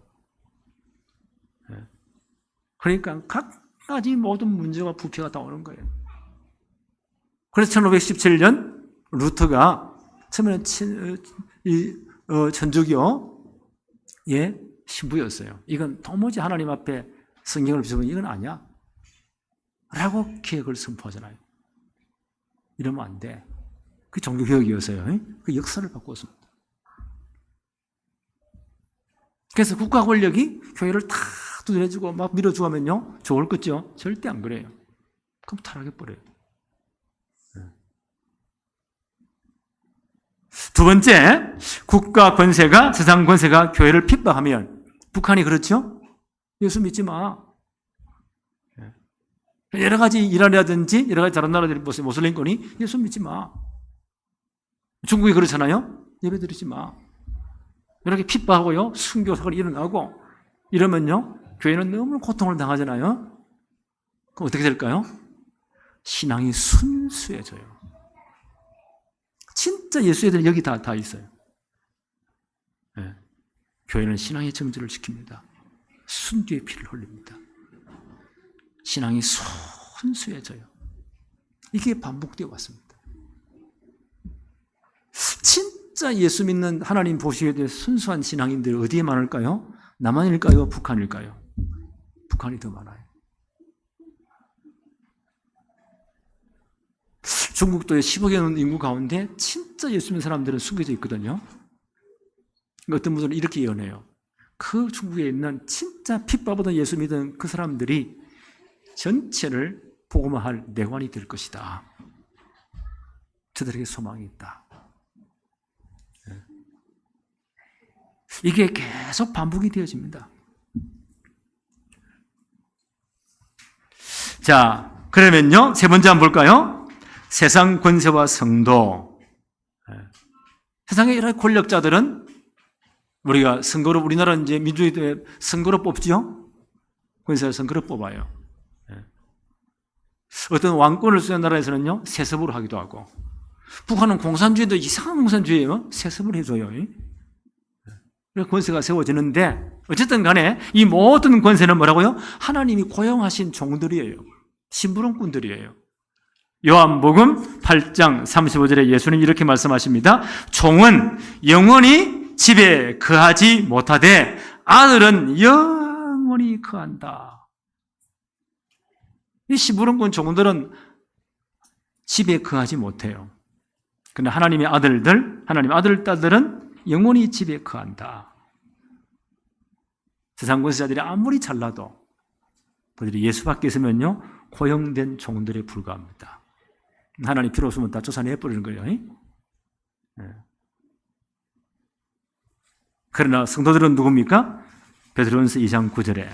그러니까 각가지 모든 문제와 부패가 다 오는 거예요. 그래서 1517년 루터가 처음에는 천주교의 신부였어요. 이건 도무지 하나님 앞에 성경을 비춰보면 이건 아니야 라고 개혁을 선포하잖아요. 이러면 안 돼. 그 종교개혁이었어요. 그 역사를 바꾸었습니다. 그래서 국가 권력이 교회를 다 두드려주고 막 밀어주면요 좋을 거죠? 절대 안 그래요. 그럼 타락해버려요. 두 번째, 국가 권세가, 세상 권세가 교회를 핍박하면, 북한이 그렇죠? 예수 믿지 마. 여러 가지 이란이라든지 여러 가지 다른 나라들이 모슬림권이 예수 믿지 마. 중국이 그렇잖아요? 예배드리지 마. 이렇게 핍박하고요, 순교 사건이 일어나고 이러면요, 교회는 너무 고통을 당하잖아요. 그럼 어떻게 될까요? 신앙이 순수해져요. 진짜 예수 애들이 여기 다 있어요. 네. 교회는 신앙의 정지를 지킵니다. 순교의 피를 흘립니다. 신앙이 순수해져요. 이게 반복되어 왔습니다. 진짜 예수 믿는 하나님 보시기에 대해 순수한 신앙인들 어디에 많을까요? 남한일까요? 북한일까요? 북한이 더 많아요. 중국도 10억에 넘는 인구 가운데 진짜 예수 믿는 사람들은 숨겨져 있거든요. 어떤 분들은 이렇게 예언해요. 그 중국에 있는 진짜 핍박보다 예수 믿은 그 사람들이 전체를 복음화할 내관이 될 것이다. 저들에게 소망이 있다. 이게 계속 반복이 되어집니다. 자, 그러면요, 세 번째 한번 볼까요? 세상 권세와 성도. 세상의 여러 권력자들은 우리가 선거로, 우리나라는 이제 민주주의 때문에 선거로 뽑죠? 권세를 선거로 뽑아요. 어떤 왕권을 쓰는 나라에서는요, 세습으로 하기도 하고, 북한은 공산주의도 이상한 공산주의예요. 세습을 해줘요. 그래서 권세가 세워지는데, 어쨌든 간에 이 모든 권세는 뭐라고요? 하나님이 고용하신 종들이에요. 심부름꾼들이에요. 요한복음 8장 35절에 예수님 이렇게 말씀하십니다. 종은 영원히 집에 거하지 못하되 아들은 영원히 거한다. 이 심부름꾼 종들은 집에 거하지 못해요. 그러나 하나님의 아들들, 하나님의 아들, 딸들은 영원히 집에 거한다. 세상 권세자들이 아무리 잘나도 그들이 예수 밖에 있으면요, 고용된 종들에 불과합니다. 하나님 필요 없으면 다 쫓아내버리는 거예요. 그러나 성도들은 누굽니까? 베드로전서 2장 9절에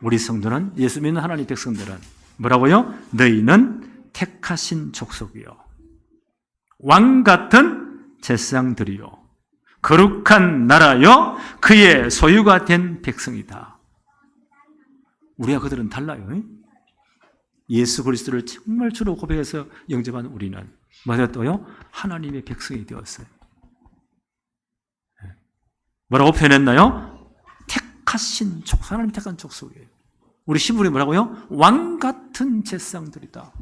우리 성도는, 예수 믿는 하나님 백성들은 뭐라고요? 너희는 택하신 족속이요, 왕 같은 제사장들이요, 거룩한 나라요, 그의 소유가 된 백성이다. 우리와 그들은 달라요. 예수 그리스도를 정말 주로 고백해서 영접한 우리는 뭐가 되었어요? 하나님의 백성이 되었어요. 뭐라고 표현했나요? 택하신 족속, 하나님 택한 족속이에요. 우리 신분이 뭐라고요? 왕 같은 제사장들이다.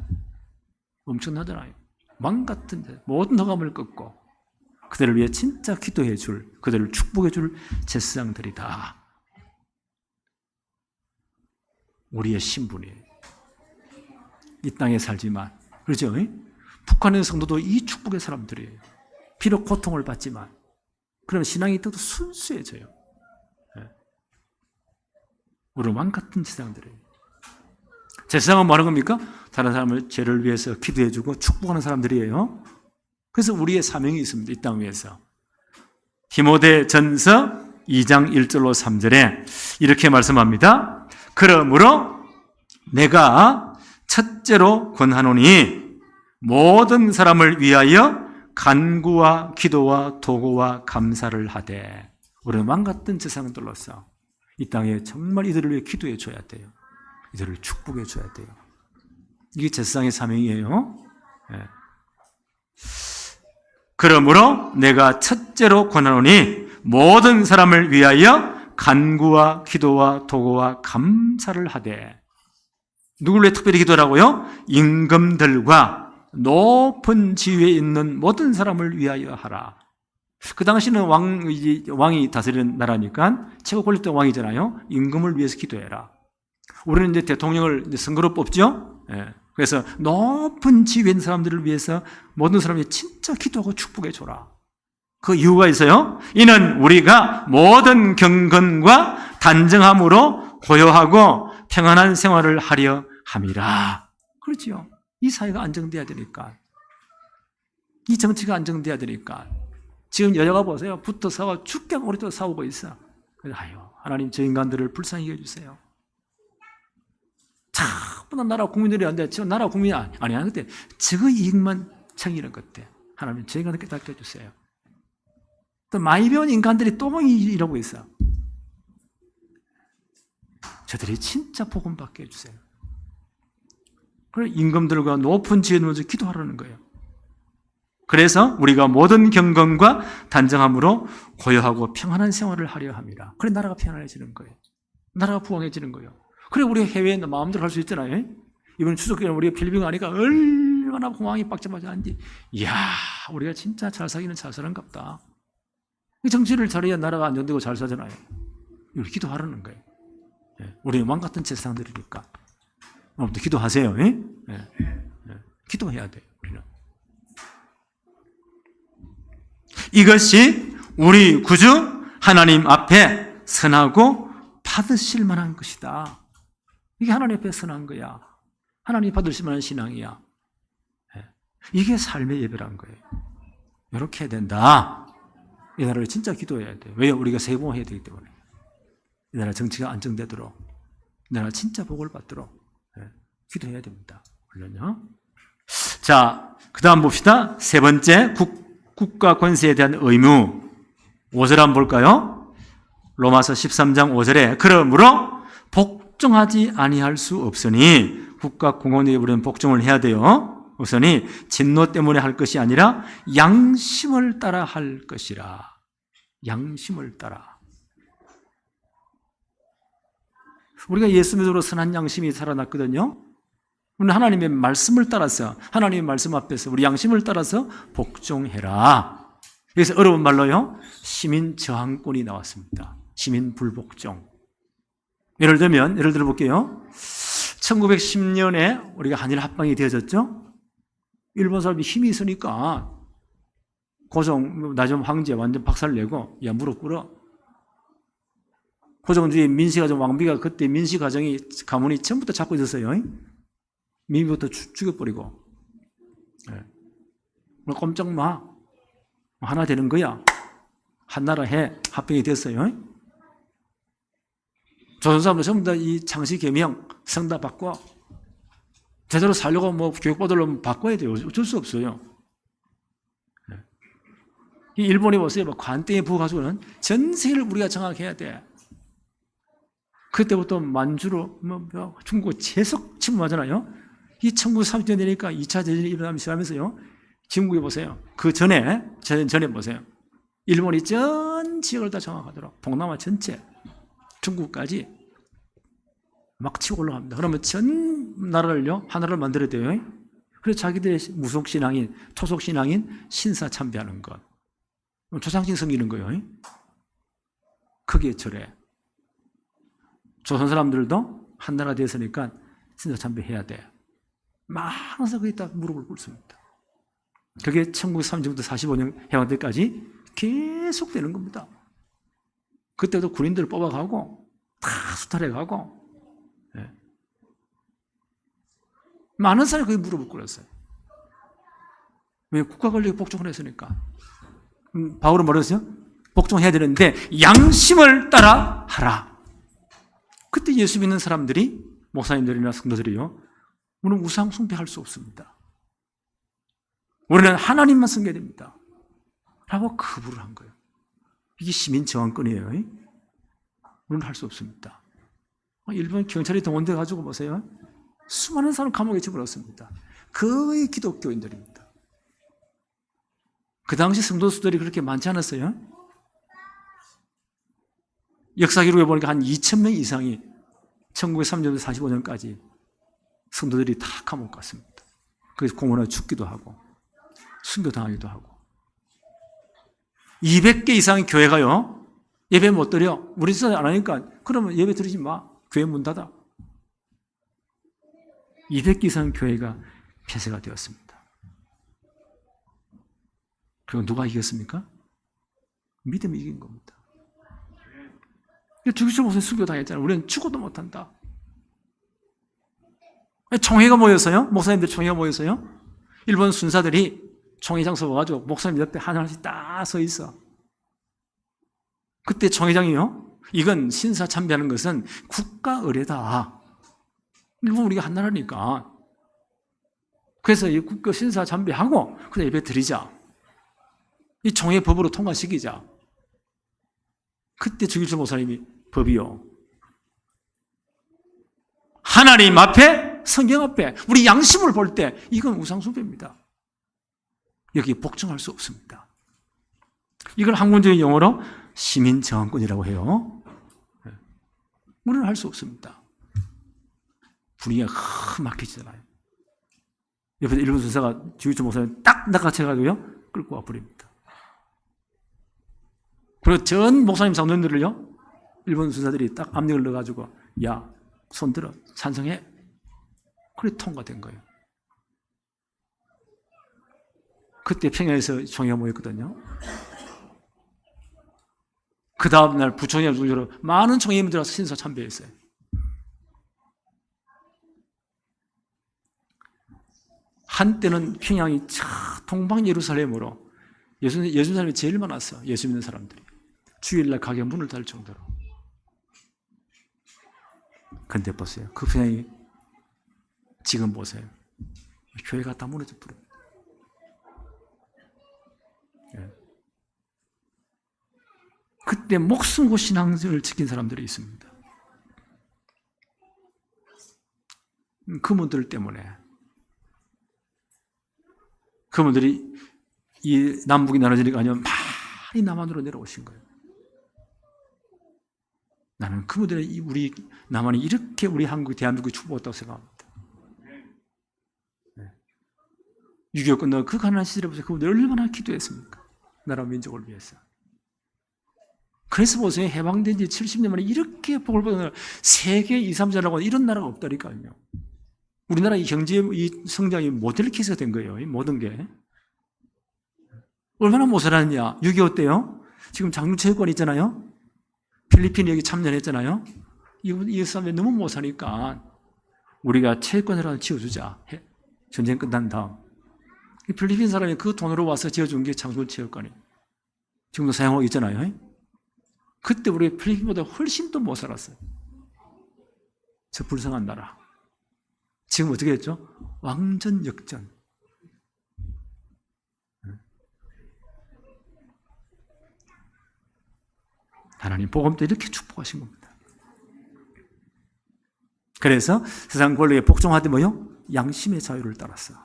엄청나잖아요. 왕 같은 모든 허감을 꺾고 그들을 위해 진짜 기도해 줄, 그들을 축복해 줄 제사장들이다. 우리의 신분이에요. 이 땅에 살지만, 그렇죠? 북한의 성도도 이 축복의 사람들이에요. 비록 고통을 받지만, 그러면 신앙이 더 순수해져요. 우리는 왕 같은 제사장들이에요. 제사장은 뭐 하는 겁니까? 다른 사람을 죄를 위해서 기도해주고 축복하는 사람들이에요. 그래서 우리의 사명이 있습니다. 이 땅 위에서. 디모데전서 2장 1절로 3절에 이렇게 말씀합니다. 그러므로 내가 첫째로 권하노니 모든 사람을 위하여 간구와 기도와 도구와 감사를 하되. 우리는 왕같은 제사장들로서 이 땅에 정말 이들을 위해 기도해 줘야 돼요. 이들을 축복해 줘야 돼요. 이게 제사장의 사명이에요. 네. 그러므로 내가 첫째로 권하노니 모든 사람을 위하여 간구와 기도와 도구와 감사를 하되. 누구를 위해 특별히 기도하라고요? 임금들과 높은 지위에 있는 모든 사람을 위하여 하라. 그 당시는 왕이 다스리는 나라니까 최고 권력된 왕이잖아요. 임금을 위해서 기도해라. 우리는 이제 대통령을 선거로 뽑죠. 예. 그래서 높은 지위에 있는 사람들을 위해서 모든 사람이 진짜 기도하고 축복해 줘라. 그 이유가 있어요. 이는 우리가 모든 경건과 단정함으로 고요하고 평안한 생활을 하려 함이라. 그렇지요. 이 사회가 안정돼야 되니까. 이 정치가 안정돼야 되니까. 지금 여자가 보세요. 붙어 싸워 죽게 오래도록 싸우고 있어. 그래서 하나님 저 인간들을 불쌍히 여겨주세요. 전부 나라 국민들이 안 돼. 저 나라 국민이 아니야. 그때 저거 이익만 챙기는 것 같아. 하나님 저 인간들 깨닫게 해주세요. 또 많이 배운 인간들이 또 이러고 있어. 저들이 진짜 복음 받게 해주세요. 그래서 임금들과 높은 지혜를 먼저 기도하라는 거예요. 그래서 우리가 모든 경건과 단정함으로 고요하고 평안한 생활을 하려 함이라. 그래 나라가 평안해지는 거예요. 나라가 부강해지는 거예요. 그래 우리가 해외에 마음대로 할 수 있잖아요. 이번 추석에 우리가 필리핀 가니까 얼마나 공항이 빡짝빡짝한지. 이야 우리가 진짜 잘 사기는 잘 사는갑다. 정치를 잘해야 나라가 안정되고 잘 사잖아요. 이걸 기도하라는 거예요. 우리는 왕같은 제사장들이니까. 아무튼 기도하세요. 기도해야 돼요. 우리는. 이것이 우리 구주 하나님 앞에 선하고 받으실 만한 것이다. 이게 하나님 앞에 선한 거야. 하나님 받으실 만한 신앙이야. 이게 삶의 예배라는 거예요. 이렇게 해야 된다. 이 나라를 진짜 기도해야 돼요. 왜요? 우리가 세봉해야 되기 때문에. 이 나라 정치가 안정되도록, 이 나라 진짜 복을 받도록 기도해야 됩니다. 물론요. 자, 그 다음 봅시다. 세 번째, 국가 권세에 대한 의무. 5절 한번 볼까요? 로마서 13장 5절에 그러므로 복종하지 아니할 수 없으니 국가 공헌에 우리는 복종을 해야 돼요. 우선이 진노 때문에 할 것이 아니라 양심을 따라 할 것이라. 양심을 따라. 우리가 예수 믿음으로 선한 양심이 살아났거든요. 우리는 하나님의 말씀을 따라서, 하나님의 말씀 앞에서 우리 양심을 따라서 복종해라. 여기서 어려운 말로요, 시민 저항권이 나왔습니다. 시민 불복종. 예를 들어 볼게요. 1910년에 우리가 한일 합방이 되어졌죠. 일본 사람이 힘이 있으니까 고종, 나중 황제 완전 박살내고, 야, 무릎 꿇어. 고종주의 민씨가정 왕비가 그때 민씨가정이 가문이 처음부터 잡고 있었어요. 민비부터 죽여버리고. 꼼짝 마. 하나 되는 거야. 한나라 해. 합병이 됐어요. 조선 사람들 전부 다 이 창씨 계명 성다 바꿔. 제대로 살려고 교육받으려면 바꿔야 돼요. 어쩔 수 없어요. 이 일본에 보세요. 관땡에 부어가지고는 전 세계를 우리가 장악해야 돼. 그때부터 만주로, 중국 계속 침범하잖아요. 이 1930년 되니까 2차 대전이 일어나기 시작하면서요. 중국에 보세요. 그 전에 보세요. 일본이 전 지역을 다 장악하도록 동남아 전체, 중국까지 막 치고 올라갑니다. 그러면 전 나라를요, 하나를 만들어야 돼요. 그래서 자기들의 무속신앙인, 토속신앙인 신사 참배하는 것. 조상신 섬기는 거예요. 크게 절해. 조선 사람들도 한나라 됐으니까 신사 참배해야 돼. 많아서 거기다 무릎을 꿇습니다. 그게 1930부터 45년 해방 때까지 계속 되는 겁니다. 그때도 군인들을 뽑아가고 다 수탈해가고 많은 사람이 거기 무릎을 꿇었어요. 왜? 국가 권력에 복종을 했으니까. 바울은 뭐라고 했어요? 복종해야 되는데 양심을 따라 하라. 그때 예수 믿는 사람들이, 목사님들이나 성도들이요, 우리는 우상 숭배할 수 없습니다. 우리는 하나님만 섬겨야 됩니다. 라고 거부를 한 거예요. 이게 시민 저항권이에요. 우리는 할 수 없습니다. 일본 경찰이 동원돼 가지고 보세요. 수많은 사람 감옥에 집어넣었습니다. 거의 기독교인들입니다. 그 당시 성도수들이 그렇게 많지 않았어요. 역사 기록에 보니까 한 2,000명 이상이 1903년부터 45년까지 성도들이 다 감옥 갔습니다. 그래서 공원에 죽기도 하고 순교당하기도 하고 200개 이상의 교회가요 예배 못 드려. 우리 집사람 안 하니까 그러면 예배 드리지 마. 교회 문 닫아. 200개 이상 교회가 폐쇄가 되었습니다. 그리고 누가 이겼습니까? 믿음이 이긴 겁니다. 주기적 목사님 순교당했잖아요. 우리는 죽어도 못한다. 총회가 모여서요. 목사님들 총회가 모여서요. 일본 순사들이 총회장 서가지고 목사님 옆에 하나씩 딱 서 있어. 그때 총회장이요. 이건 신사 참배하는 것은 국가 의례다. 일본 우리가 한 나라니까. 그래서 이 국가 신사 참배하고 그래서 예배 드리자. 이 총회 법으로 통과시키자. 그때 주기철 목사님이 법이요. 하나님 앞에 성경 앞에 우리 양심을 볼 때 이건 우상숭배입니다. 여기 복종할 수 없습니다. 이걸 학문적인 용어로 시민저항권이라고 해요. 우리는 할 수 없습니다. 분위기가 막히잖아요. 옆에 일본 순사가 주기철 목사님 딱 낚아채가지고요 끌고 와버립니다. 그리고 전 목사님 장로님들을요 일본 순사들이 딱 압력을 넣어가지고 야 손 들어 찬성해. 그래 통과된 거예요. 그때 평양에서 총회가 모였거든요. 그 다음날 부총회를 중심으로 많은 총회의원들이 와서 신사 참배했어요. 한때는 평양이 동방 예루살렘으로 예수 사람이 제일 많았어요. 예수 믿는 사람들이. 주일날 가게 문을 닫을 정도로. 근데 보세요. 그 평양이 지금 보세요. 교회가 다 무너져 버려요. 그때 목숨 고 신앙을 지킨 사람들이 있습니다. 그분들 때문에 그분들이 이 남북이 나눠지니까 아니면 많이 남한으로 내려오신 거예요. 나는 그분들의 우리 남한이 이렇게 우리 한국 대한민국이 축복했다고 생각합니다. 6.25 끝나고 그 가난한 시절에 보세요. 그분들 얼마나 기도했습니까? 나라 민족을 위해서. 그래서 보세요. 해방된 지 70년 만에 이렇게 복을 받은 세계 2, 3자라고 이런 나라가 없다니까요. 우리나라 이 경제 이 성장이 모델 케이스가 된 거예요. 이 모든 게. 얼마나 못 살았냐. 6.25 때요. 지금 장류체육관 있잖아요. 필리핀이 여기 참전했잖아요. 이 사람들이 너무 못 사니까 우리가 체육관이라도 지어주자. 전쟁 끝난 다음. 필리핀 사람이 그 돈으로 와서 지어준 게 장류체육관이에요. 지금도 사용하고 있잖아요. 그때 우리 필리핀보다 훨씬 더 못 살았어요. 저 불쌍한 나라. 지금 어떻게 됐죠? 왕전 역전. 하나님 복음도 이렇게 축복하신 겁니다. 그래서 세상 권력에 복종하되 뭐요? 양심의 자유를 따라서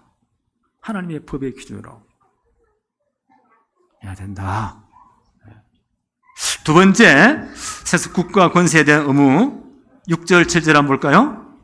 하나님의 법의 기준으로 해야 된다. 두 번째, 국가 권세에 대한 의무 6절, 7절 한번 볼까요?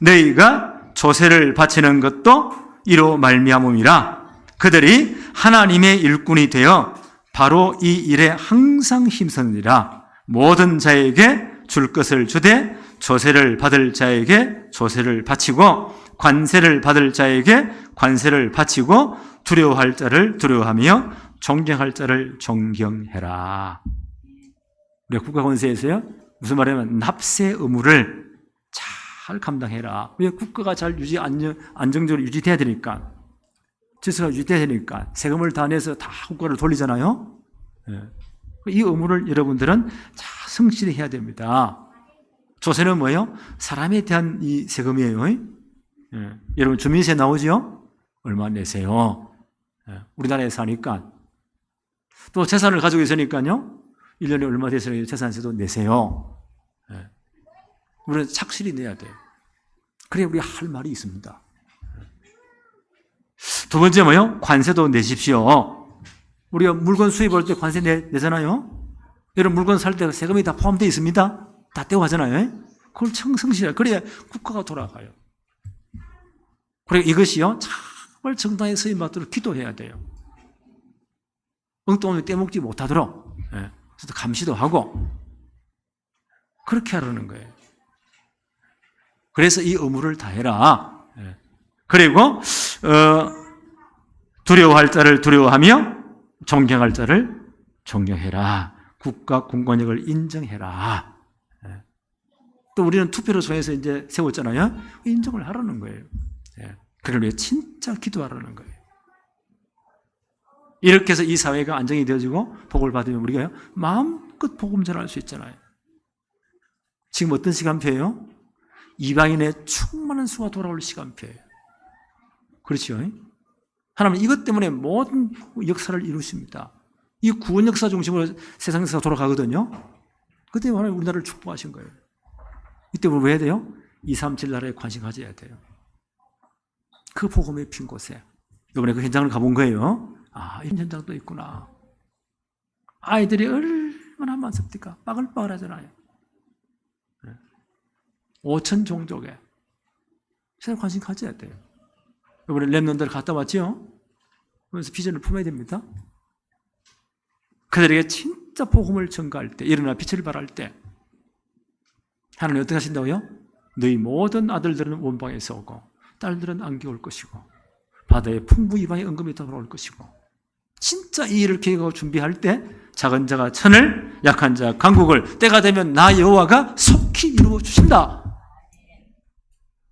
너희가 조세를 바치는 것도 이로 말미암음이라. 그들이 하나님의 일꾼이 되어 바로 이 일에 항상 힘쓰느니라. 모든 자에게 줄 것을 주되 조세를 받을 자에게 조세를 바치고 관세를 받을 자에게 관세를 바치고 두려워할 자를 두려워하며 존경할 자를 존경해라. 우리가 국가 권세에서요 무슨 말이냐면 납세 의무를 잘 감당해라. 왜 국가가 잘 안정적으로 유지돼야 되니까, 질서가 유지돼야 되니까 세금을 다 내서 다 국가를 돌리잖아요. 이 의무를 여러분들은 잘 성실히 해야 됩니다. 조세는 뭐예요? 사람에 대한 이 세금이에요. 여러분 주민세 나오죠? 얼마 내세요. 우리나라에 사니까. 또 재산을 가지고 있으니까요. 1년에 얼마 되세요? 재산세도 내세요. 우리는 착실히 내야 돼요. 그래야 우리가 할 말이 있습니다. 두 번째 뭐요? 관세도 내십시오. 우리가 물건 수입할 때 관세 내잖아요. 여러분 물건 살 때 세금이 다 포함되어 있습니다. 다 떼고 하잖아요. 그걸 성실하게. 그래야 국가가 돌아가요. 그리고 이것이요, 정말 정당하게 서임 받도록 기도해야 돼요. 엉뚱하게 떼먹지 못하도록. 그래서 감시도 하고. 그렇게 하라는 거예요. 그래서 이 의무를 다해라. 그리고 두려워할 자를 두려워하며 존경할 자를 존경해라. 국가 공권력을 인정해라. 또 우리는 투표를 통해서 이제 세웠잖아요. 인정을 하라는 거예요. 그걸 위해 진짜 기도하라는 거예요. 이렇게 해서 이 사회가 안정이 되어지고 복을 받으면 우리가 마음껏 복음 전할 수 있잖아요. 지금 어떤 시간표예요? 이방인의 충만한 수가 돌아올 시간표예요. 그렇죠? 하나님은 이것 때문에 모든 역사를 이루십니다. 이 구원 역사 중심으로 세상 역사가 돌아가거든요. 그때 하나님 우리나라를 축복하신 거예요. 이때 우리 왜 해야 돼요? 237 나라에 관심 가져야 돼요. 그 복음의 핀 곳에. 이번에 그 현장을 가본 거예요. 아, 이런 현장도 있구나. 아이들이 얼마나 많습니까? 빠글빠글 하잖아요. 5천 종족에. 세상 관심 가져야 돼요. 이번에 랩런들 갔다 왔죠? 그래서 비전을 품어야 됩니다. 그들에게 진짜 복음을 전가할 때, 일어나 빛을 발할 때, 하나님 어떻게 하신다고요? 너희 모든 아들들은 원방에서 오고, 딸들은 안개 올 것이고, 바다에 풍부 이방의 은금이 돌아올 것이고, 진짜 이 일을 계획하고 준비할 때, 작은 자가 천을, 약한 자 강국을, 때가 되면 나 여호와가 속히 이루어 주신다.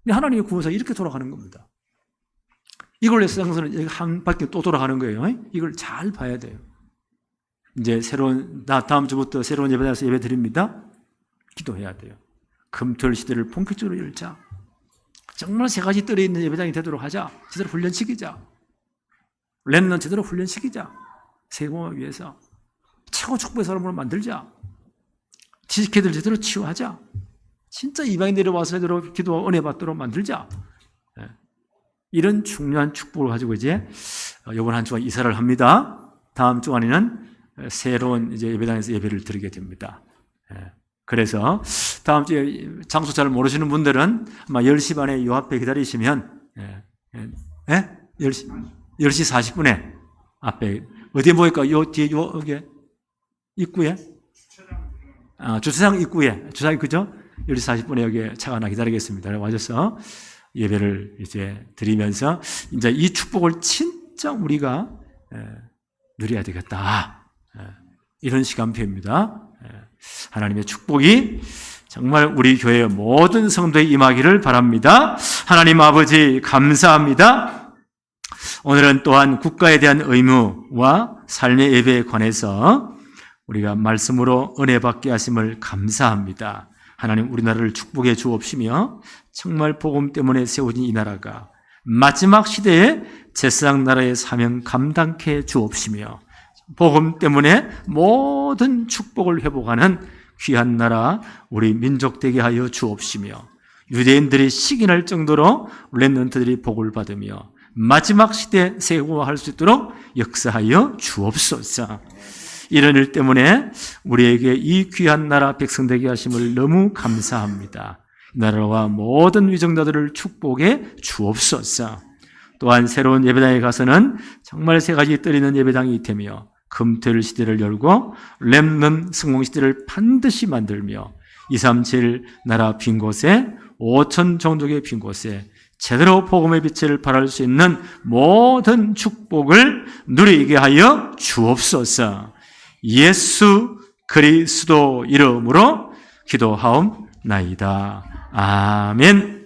하나님의 구원사 이렇게 돌아가는 겁니다. 이걸 위해서 세상에서는 한 바퀴 또 돌아가는 거예요. 이걸 잘 봐야 돼요. 이제 다음 주부터 새로운 예배당에서 예배 드립니다. 기도해야 돼요. 금토일 시대를 본격적으로 열자. 정말 세 가지 뜰에 있는 예배당이 되도록 하자. 제대로 훈련시키자. 렘넌트 제대로 훈련시키자. 세공을 위해서. 최고 축복의 사람으로 만들자. 지식회들 제대로 치유하자. 진짜 이방인 내려와서 제대로 기도와 은혜 받도록 만들자. 이런 중요한 축복을 가지고 이제 이번 한 주간 이사를 합니다. 다음 주간에는 새로운 이제 예배당에서 예배를 드리게 됩니다. 그래서 다음 주에 장소 잘 모르시는 분들은 아마 10시 반에 요 앞에 기다리시면 10시 40분에 앞에 어디에 모일까? 요 뒤에 여기 입구에 주차장 입구에 주차장 그죠? 10시 40분에 여기 차가 하나 기다리겠습니다. 와줘서 예배를 이제 드리면서 이제 이 축복을 진짜 우리가 누려야 되겠다. 이런 시간표입니다. 하나님의 축복이 정말 우리 교회의 모든 성도에 임하기를 바랍니다. 하나님 아버지 감사합니다. 오늘은 또한 국가에 대한 의무와 삶의 예배에 관해서 우리가 말씀으로 은혜 받게 하심을 감사합니다. 하나님 우리나라를 축복해 주옵시며 정말 복음 때문에 세워진 이 나라가 마지막 시대에 제사장 나라의 사명 감당케 주옵시며 복음 때문에 모든 축복을 회복하는 귀한 나라 우리 민족 되게 하여 주옵시며 유대인들이 시기날 정도로 렘넌트들이 복을 받으며 마지막 시대 세고할 수 있도록 역사하여 주옵소서. 이런 일 때문에 우리에게 이 귀한 나라 백성 되게 하심을 너무 감사합니다. 나라와 모든 위정자들을 축복해 주옵소서. 또한 새로운 예배당에 가서는 정말 세 가지 뜰 있는 예배당이 되며 금토일 시대를 열고 렘넌 성공 시대를 반드시 만들며 237 나라 빈 곳에 5천 종족의 빈 곳에 제대로 복음의 빛을 발할 수 있는 모든 축복을 누리게 하여 주옵소서. 예수 그리스도 이름으로 기도하옵나이다. 아멘.